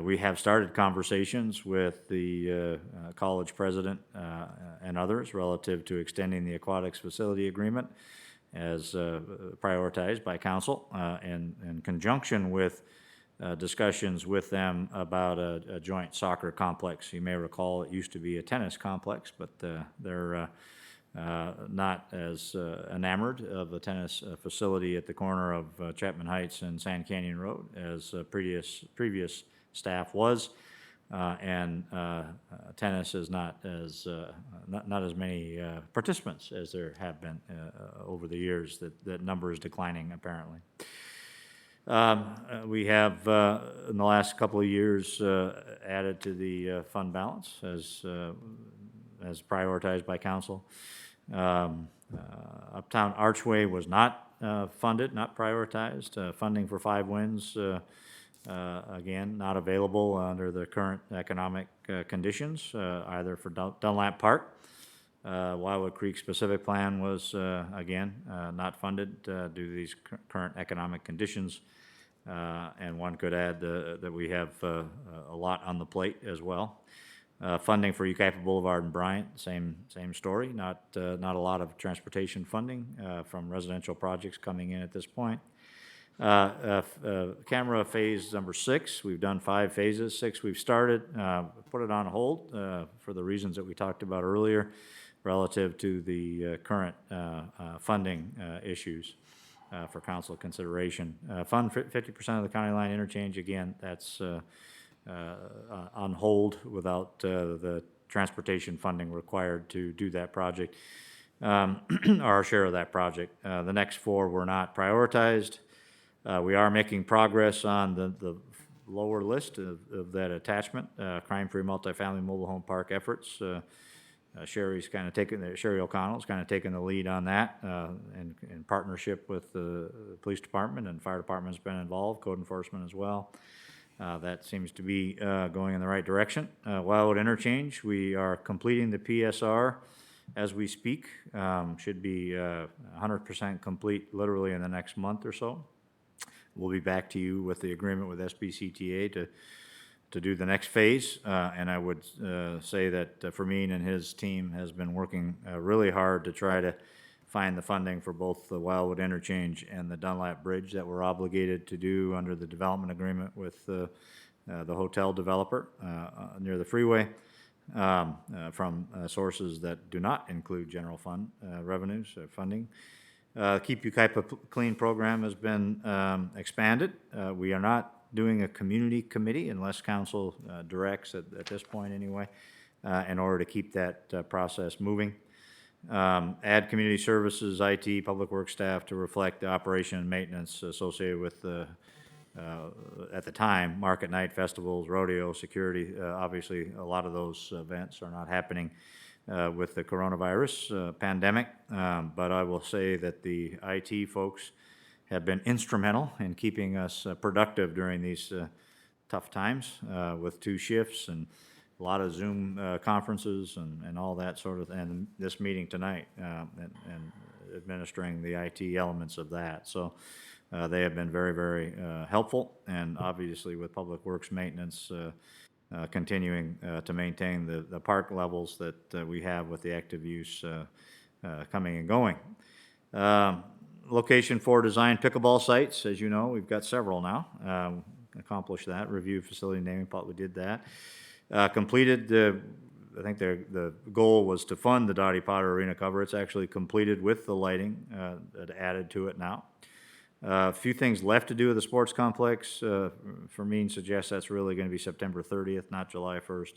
We have started conversations with the college president and others relative to extending the aquatics facility agreement as prioritized by council in conjunction with discussions with them about a joint soccer complex. You may recall it used to be a tennis complex, but they're not as enamored of the tennis facility at the corner of Chapman Heights and Sand Canyon Road as previous staff was, and tennis is not as many participants as there have been over the years. That number is declining apparently. We have in the last couple of years added to the fund balance as prioritized by council. Uptown Archway was not funded, not prioritized. Funding for Five Winds, again, not available under the current economic conditions, either for Dunlap Park. Wildwood Creek specific plan was, again, not funded due to these current economic conditions. And one could add that we have a lot on the plate as well. Funding for Yucaipa Boulevard and Bryant, same story. Not a lot of transportation funding from residential projects coming in at this point. Camera phase number 6, we've done 5 phases. 6 we've started, put it on hold for the reasons that we talked about earlier relative to the current funding issues for council consideration. Fund 50% of the county line interchange, again, that's on hold without the transportation funding required to do that project, our share of that project. The next 4 were not prioritized. We are making progress on the lower list of that attachment, crime-free multifamily mobile home park efforts. Sherry O'Connell's kind of taking the lead on that, in partnership with the police department and fire department's been involved, code enforcement as well. That seems to be going in the right direction. Wildwood Interchange, we are completing the PSR as we speak. Should be 100% complete literally in the next month or so. We'll be back to you with the agreement with SBCTA to do the next phase. And I would say that Fermin and his team has been working really hard to try to find the funding for both the Wildwood Interchange and the Dunlap Bridge that we're obligated to do under the development agreement with the hotel developer near the freeway from sources that do not include general fund revenues or funding. Keep Yucaipa Clean program has been expanded. We are not doing a community committee unless council directs at this point anyway, in order to keep that process moving. Add community services, IT, public works staff to reflect the operation and maintenance associated with the, at the time, market night festivals, rodeo, security. Obviously, a lot of those events are not happening with the coronavirus pandemic, but I will say that the IT folks have been instrumental in keeping us productive during these tough times with 2 shifts and a lot of Zoom conferences and all that sort of, and this meeting tonight and administering the IT elements of that. So they have been very, very helpful, and obviously with public works maintenance continuing to maintain the park levels that we have with the active use coming and going. Location for design pickleball sites, as you know, we've got several now. Accomplished that. Review facility naming, probably did that. Completed I think the goal was to fund the Dottie Potter Arena cover. It's actually completed with the lighting added to it now. A few things left to do with the sports complex. Fermin suggests that's really going to be September 30th, not July 1st.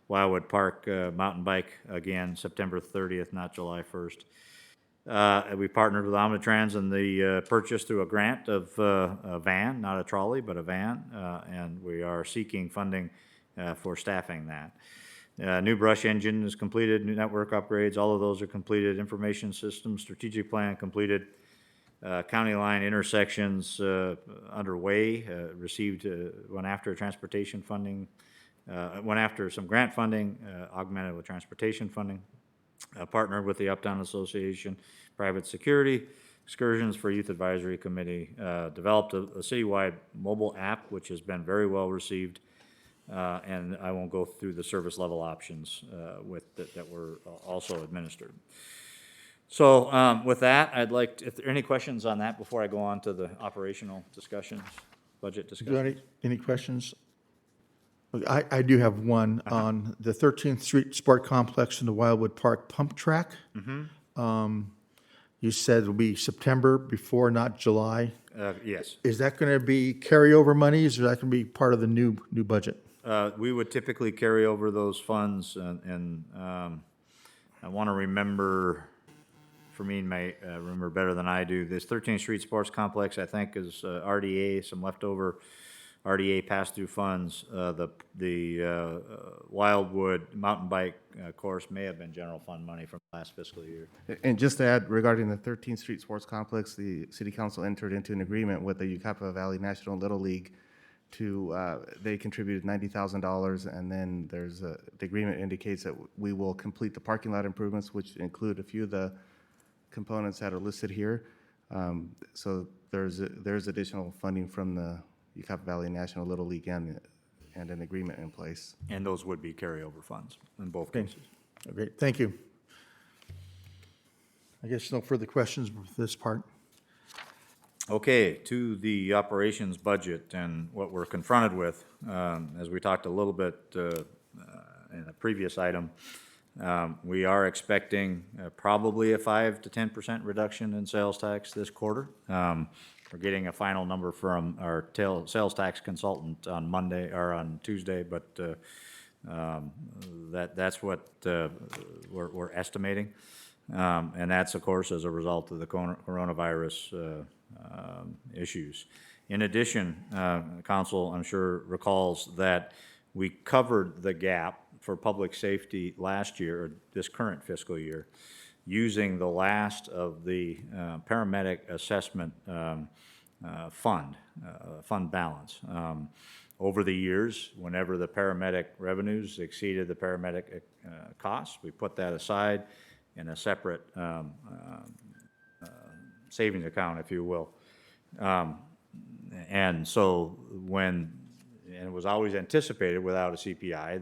Wildwood Park mountain bike, again, September 30th, not July 1st. We partnered with Omnitrans in the purchase through a grant of a van, not a trolley, but a van, and we are seeking funding for staffing that. New brush engine is completed, new network upgrades, all of those are completed, information system, strategic plan completed, county line intersections underway, received, went after transportation funding, went after some grant funding, augmented with transportation funding, partnered with the Uptown Association, private security, excursions for youth advisory committee, developed a citywide mobile app, which has been very well received. And I won't go through the service level options that were also administered. So with that, I'd like to, if there are any questions on that before I go on to the operational discussions, budget discussions. Any questions? I do have one on the 13th Street Sport Complex and the Wildwood Park pump track. You said it'll be September before, not July. Yes. Is that going to be carryover monies, or is that going to be part of the new budget? We would typically carry over those funds, and I want to remember, Fermin may remember better than I do, this 13th Street Sports Complex, I think, is RDA, some leftover RDA pass-through funds. The Wildwood mountain bike course may have been general fund money from last fiscal year. And just to add, regarding the 13th Street Sports Complex, the city council entered into an agreement with the Yucaipa Valley National Little League to, they contributed $90,000, and then the agreement indicates that we will complete the parking lot improvements, which include a few of the components that are listed here. So there's additional funding from the Yucaipa Valley National Little League and an agreement in place. And those would be carryover funds in both cases. Great, thank you. I guess no further questions with this part. Okay, to the operations budget and what we're confronted with, as we talked a little bit in a previous item, we are expecting probably a 5 to 10% reduction in sales tax this quarter. We're getting a final number from our sales tax consultant on Monday or on Tuesday, but that's what we're estimating. And that's, of course, as a result of the coronavirus issues. In addition, Council, I'm sure, recalls that we covered the gap for public safety last year, or this current fiscal year, using the last of the paramedic assessment fund balance. Over the years, whenever the paramedic revenues exceeded the paramedic costs, we put that aside in a separate savings account, if you will. And so and it was always anticipated without a CPI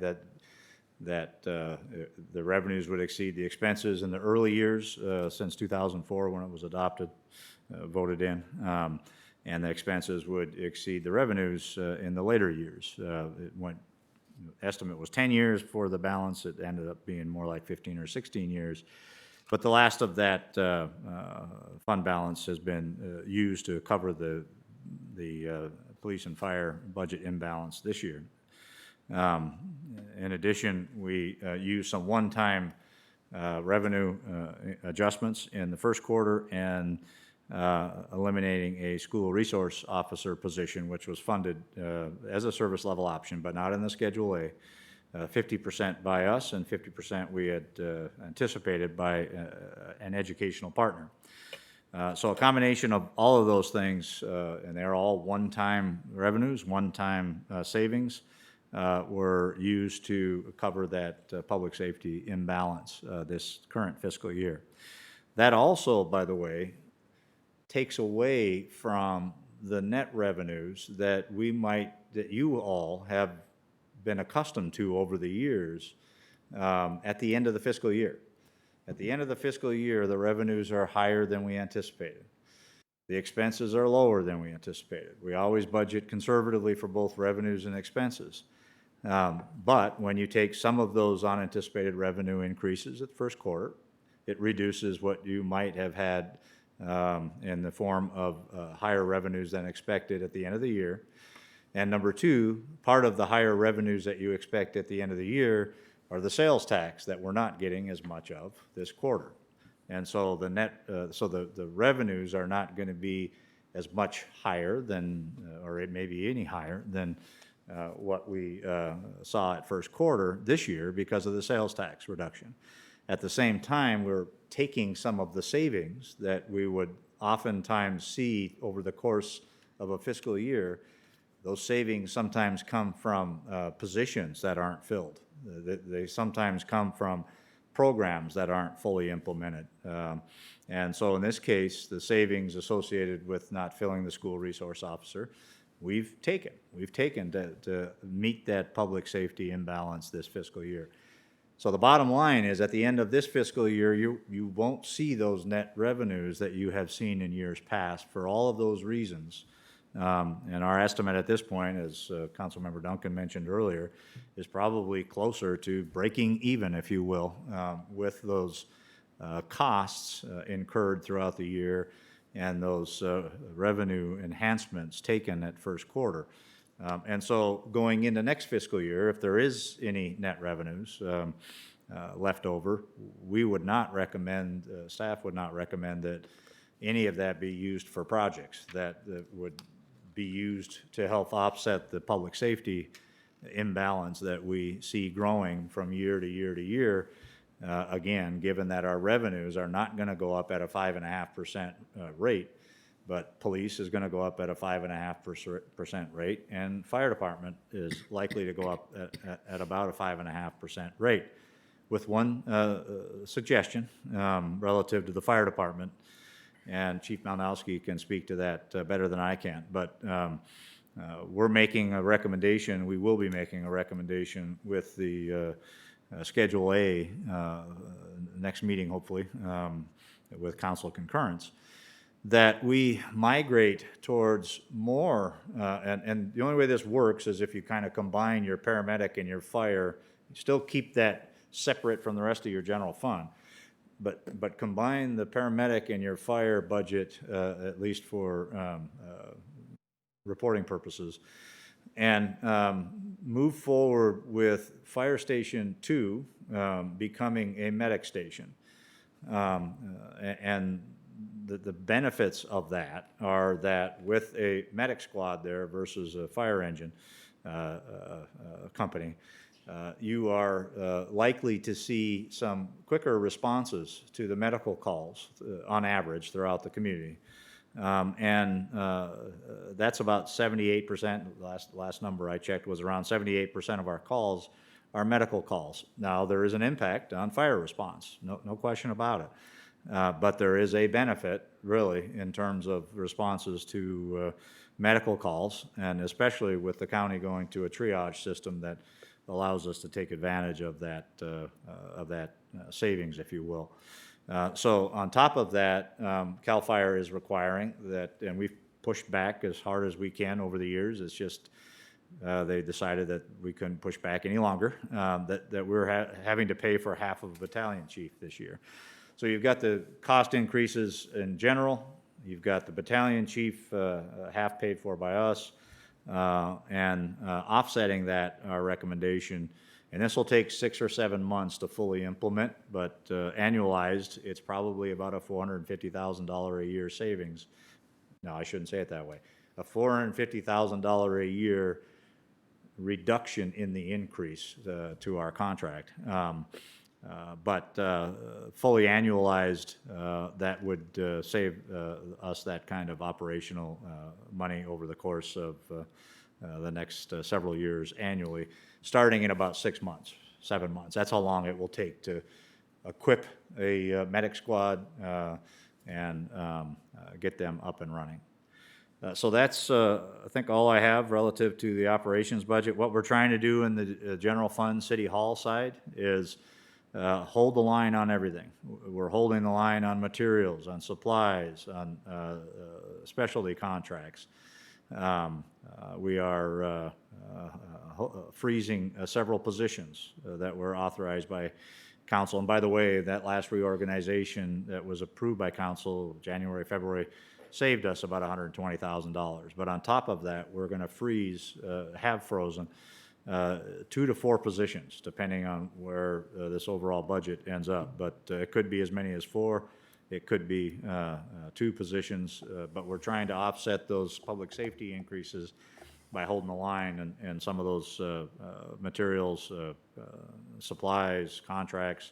that the revenues would exceed the expenses in the early years since 2004 when it was adopted, voted in, and the expenses would exceed the revenues in the later years. Estimate was 10 years for the balance. It ended up being more like 15 or 16 years. But the last of that fund balance has been used to cover the police and fire budget imbalance this year. In addition, we used some one-time revenue adjustments in the first quarter and eliminating a school resource officer position, which was funded as a service level option, but not in the Schedule A. 50% by us and 50% we had anticipated by an educational partner. So a combination of all of those things, and they're all one-time revenues, one-time savings, were used to cover that public safety imbalance this current fiscal year. That also, by the way, takes away from the net revenues that you all have been accustomed to over the years at the end of the fiscal year. At the end of the fiscal year, the revenues are higher than we anticipated. The expenses are lower than we anticipated. We always budget conservatively for both revenues and expenses. But when you take some of those unanticipated revenue increases at the first quarter, it reduces what you might have had in the form of higher revenues than expected at the end of the year. And number two, part of the higher revenues that you expect at the end of the year are the sales tax that we're not getting as much of this quarter. And so the revenues are not going to be as much higher than, or it may be any higher than what we saw at first quarter this year because of the sales tax reduction. At the same time, we're taking some of the savings that we would oftentimes see over the course of a fiscal year. Those savings sometimes come from positions that aren't filled. They sometimes come from programs that aren't fully implemented. And so in this case, the savings associated with not filling the school resource officer, we've taken to meet that public safety imbalance this fiscal year. So the bottom line is at the end of this fiscal year, you won't see those net revenues that you have seen in years past for all of those reasons. And our estimate at this point, as Councilmember Duncan mentioned earlier, is probably closer to breaking even, if you will, with those costs incurred throughout the year and those revenue enhancements taken at first quarter. And so going into next fiscal year, if there is any net revenues left over, we would not recommend, staff would not recommend that any of that be used for projects that would be used to help offset the public safety imbalance that we see growing from year to year to year. Again, given that our revenues are not going to go up at a 5.5% rate, but police is going to go up at a 5.5% rate, and fire department is likely to go up at about a 5.5% rate. With one suggestion relative to the fire department, and Chief Malinowski can speak to that better than I can, but we're making a recommendation, we will be making a recommendation with the Schedule A next meeting, hopefully, with council concurrence, that we migrate towards more, and the only way this works is if you kind of combine your paramedic and your fire, you still keep that separate from the rest of your general fund, but combine the paramedic and your fire budget, at least for reporting purposes, and move forward with Fire Station 2 becoming a medic station. And the benefits of that are that with a medic squad there versus a fire engine company, you are likely to see some quicker responses to the medical calls on average throughout the community. And that's about 78%, last number I checked was around 78% of our calls are medical calls. Now, there is an impact on fire response, no question about it. But there is a benefit, really, in terms of responses to medical calls, and especially with the county going to a triage system that allows us to take advantage of that savings, if you will. So on top of that, CAL FIRE is requiring that, and we've pushed back as hard as we can over the years. It's just they decided that we couldn't push back any longer, that we're having to pay for half of a battalion chief this year. So you've got the cost increases in general, you've got the battalion chief half paid for by us, and offsetting that, our recommendation, and this will take 6 or 7 months to fully implement, but annualized, it's probably about a $450,000 a year savings. No, I shouldn't say it that way. A $450,000 a year reduction in the increase to our contract. But fully annualized, that would save us that kind of operational money over the course of the next several years annually, starting in about 6 months, 7 months. That's how long it will take to equip a medic squad and get them up and running. So that's, I think, all I have relative to the operations budget. What we're trying to do in the general fund city hall side is hold the line on everything. We're holding the line on materials, on supplies, on specialty contracts. We are freezing several positions that were authorized by council. And by the way, that last reorganization that was approved by council January, February, saved us about $120,000. But on top of that, we're going to freeze, have frozen 2 to 4 positions, depending on where this overall budget ends up. But it could be as many as 4. It could be 2 positions, but we're trying to offset those public safety increases by holding the line and some of those materials, supplies, contracts,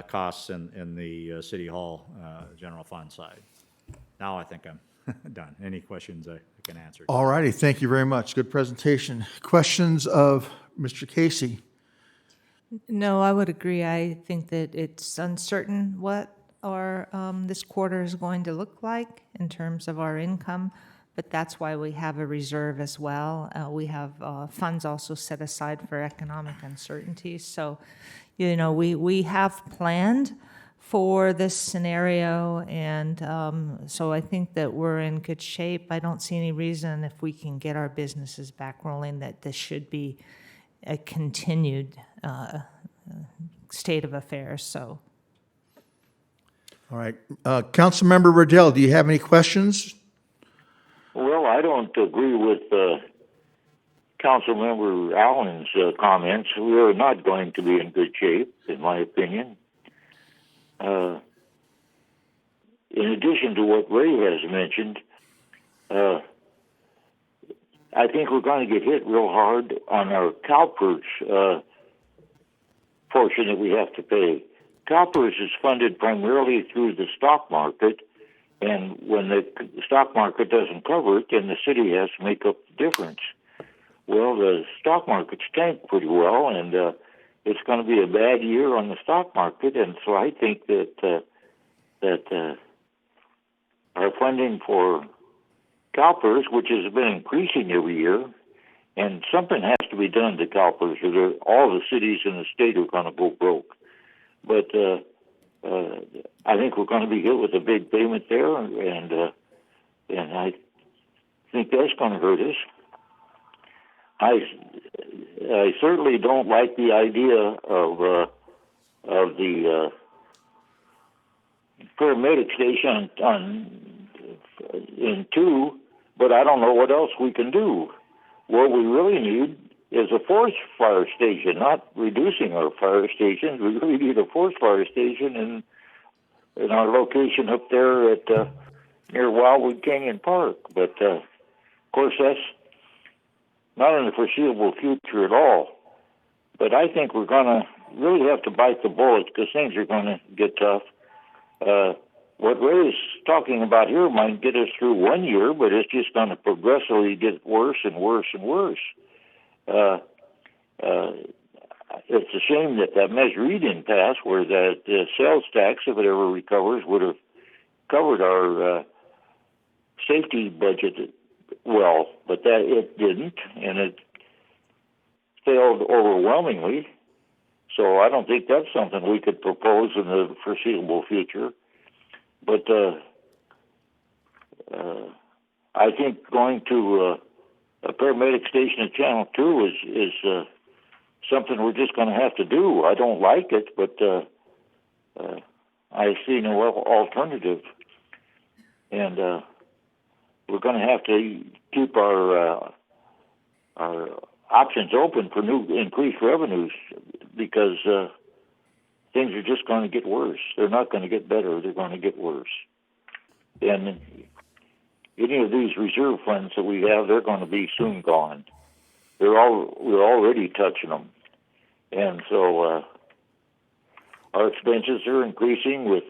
costs in the City Hall general fund side. Now I think I'm done. Any questions I can answer? All righty, thank you very much. Good presentation. Questions of Mr. Casey? No, I would agree. I think that it's uncertain what our this quarter is going to look like in terms of our income, but that's why we have a reserve as well. We have funds also set aside for economic uncertainty. So, you know, we have planned for this scenario, and so I think that we're in good shape. I don't see any reason, if we can get our businesses back rolling, that this should be a continued state of affairs. So, all right. Councilmember Riddell, do you have any questions? Well, I don't agree with Councilmember Allen's comments. We are not going to be in good shape, in my opinion. In addition to what Ray has mentioned, I think we're going to get hit real hard on our CalPERS portion that we have to pay. CalPERS is funded primarily through the stock market, and when the stock market doesn't cover it, then the city has to make up the difference. Well, the stock market's tanked pretty well, and it's going to be a bad year on the stock market, and so I think that our funding for CalPERS, which has been increasing every year, and something has to be done to CalPERS, or all the cities in the state are going to go broke. But I think we're going to be hit with a big payment there, and I think that's going to hurt us. I certainly don't like the idea of the paramedic station in 2, but I don't know what else we can do. What we really need is a fourth fire station, not reducing our fire stations. We really need a fourth fire station in our location up there at near Wildwood Canyon Park. But of course, that's not in the foreseeable future at all. But I think we're going to really have to bite the bullet because things are going to get tough. What Ray is talking about here might get us through 1 year, but it's just going to progressively get worse and worse and worse. It's a shame that Measure E didn't pass, where the sales tax, if it ever recovers, would have covered our safety budget well, but that it didn't, and it failed overwhelmingly. So I don't think that's something we could propose in the foreseeable future. But I think going to a paramedic station at Channel 2 is something we're just going to have to do. I don't like it, but I see no alternative. And we're going to have to keep our options open for new increased revenues because things are just going to get worse. They're not going to get better. They're going to get worse. And any of these reserve funds that we have, they're going to be soon gone. We're already touching them. And so our expenses are increasing with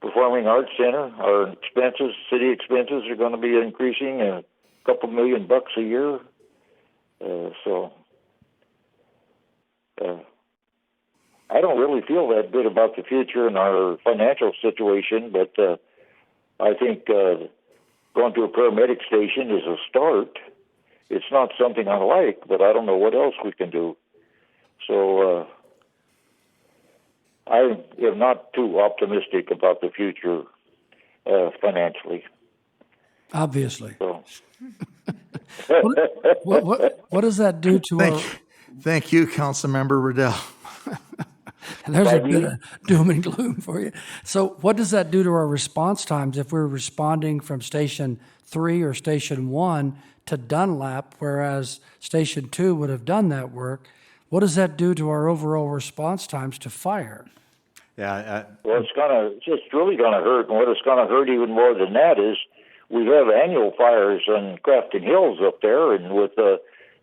Performing Arts Center. Our expenses, city expenses, are going to be increasing a couple $1 million a year. I don't really feel that good about the future and our financial situation, but I think going to a paramedic station is a start. It's not something I like, but I don't know what else we can do. So I am not too optimistic about the future financially. Obviously. So. What does that do to our... Thank you, Councilmember Riddell. And there's a bit of doom and gloom for you. So what does that do to our response times if we're responding from Station 3 or Station 1 to Dunlap, whereas Station 2 would have done that work? What does that do to our overall response times to fire? Yeah. Well, it's really going to hurt. And what it's going to hurt even more than that is we have annual fires on Crafton Hills up there, and with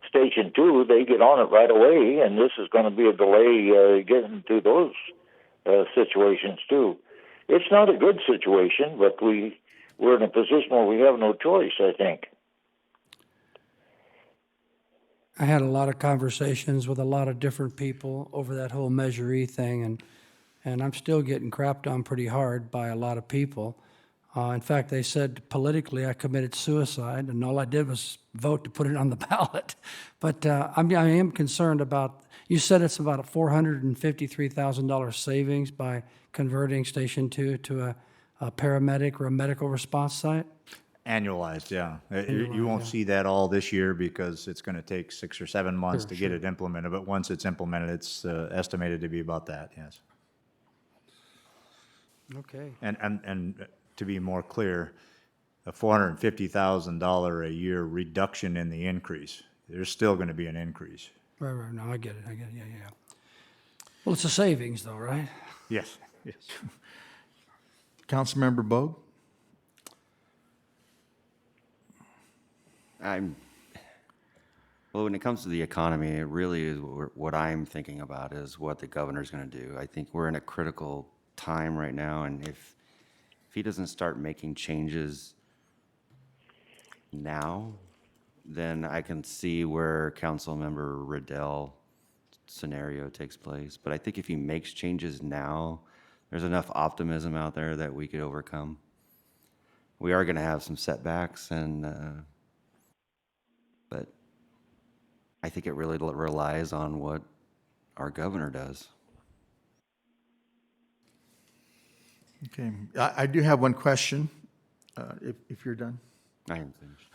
Station 2, they get on it right away, and this is going to be a delay getting to those situations too. It's not a good situation, but we're in a position where we have no choice, I think. I had a lot of conversations with a lot of different people over that whole Measure E thing, and I'm still getting crapped on pretty hard by a lot of people. In fact, they said politically I committed suicide, and all I did was vote to put it on the ballot. But I am concerned about, you said it's about a $453,000 savings by converting Station 2 to a paramedic or a medical response site? Annualized, yeah. You won't see that all this year because it's going to take 6 or 7 months to get it implemented. But once it's implemented, it's estimated to be about that, yes. Okay. And to be more clear, a $450,000 a year reduction in the increase. There's still going to be an increase. Right. No, I get it. Yeah. Well, it's a savings though, right? Yes. Councilmember Bogue? Well, when it comes to the economy, it really is what I'm thinking about is what the governor's going to do. I think we're in a critical time right now, and if he doesn't start making changes now, then I can see where Councilmember Riddell scenario takes place. But I think if he makes changes now, there's enough optimism out there that we could overcome. We are going to have some setbacks, but I think it really relies on what our governor does. Okay, I do have one question, if you're done. I am finished.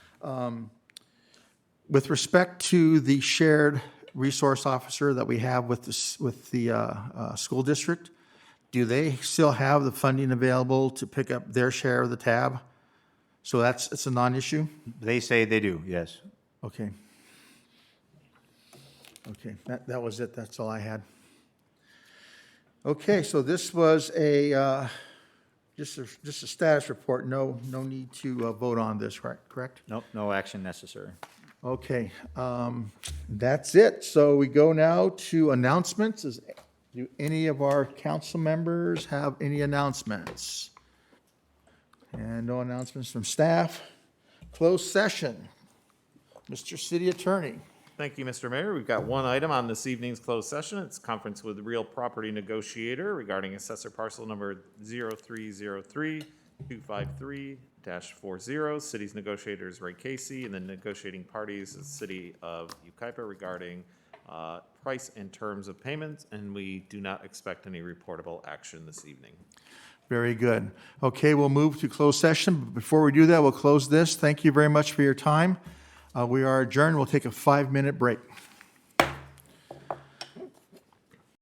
With respect to the shared resource officer that we have with the school district, do they still have the funding available to pick up their share of the tab? So it's a non-issue? They say they do, yes. Okay. Okay, that was it. That's all I had. Okay, so this was just a status report. No need to vote on this, right? Correct? Nope, no action necessary. Okay, that's it. So we go now to announcements. Do any of our council members have any announcements? And no announcements from staff. Closed session. Mr. City Attorney. Thank you, Mr. Mayor. We've got one item on this evening's closed session. It's conference with real property negotiator regarding assessor parcel number 0303-253-40. City's negotiator is Ray Casey, and the negotiating parties is the city of Yucaipa regarding price and terms of payments, and we do not expect any reportable action this evening. Very good. Okay, we'll move to closed session. But before we do that, we'll close this. Thank you very much for your time. We are adjourned. We'll take a 5-minute break.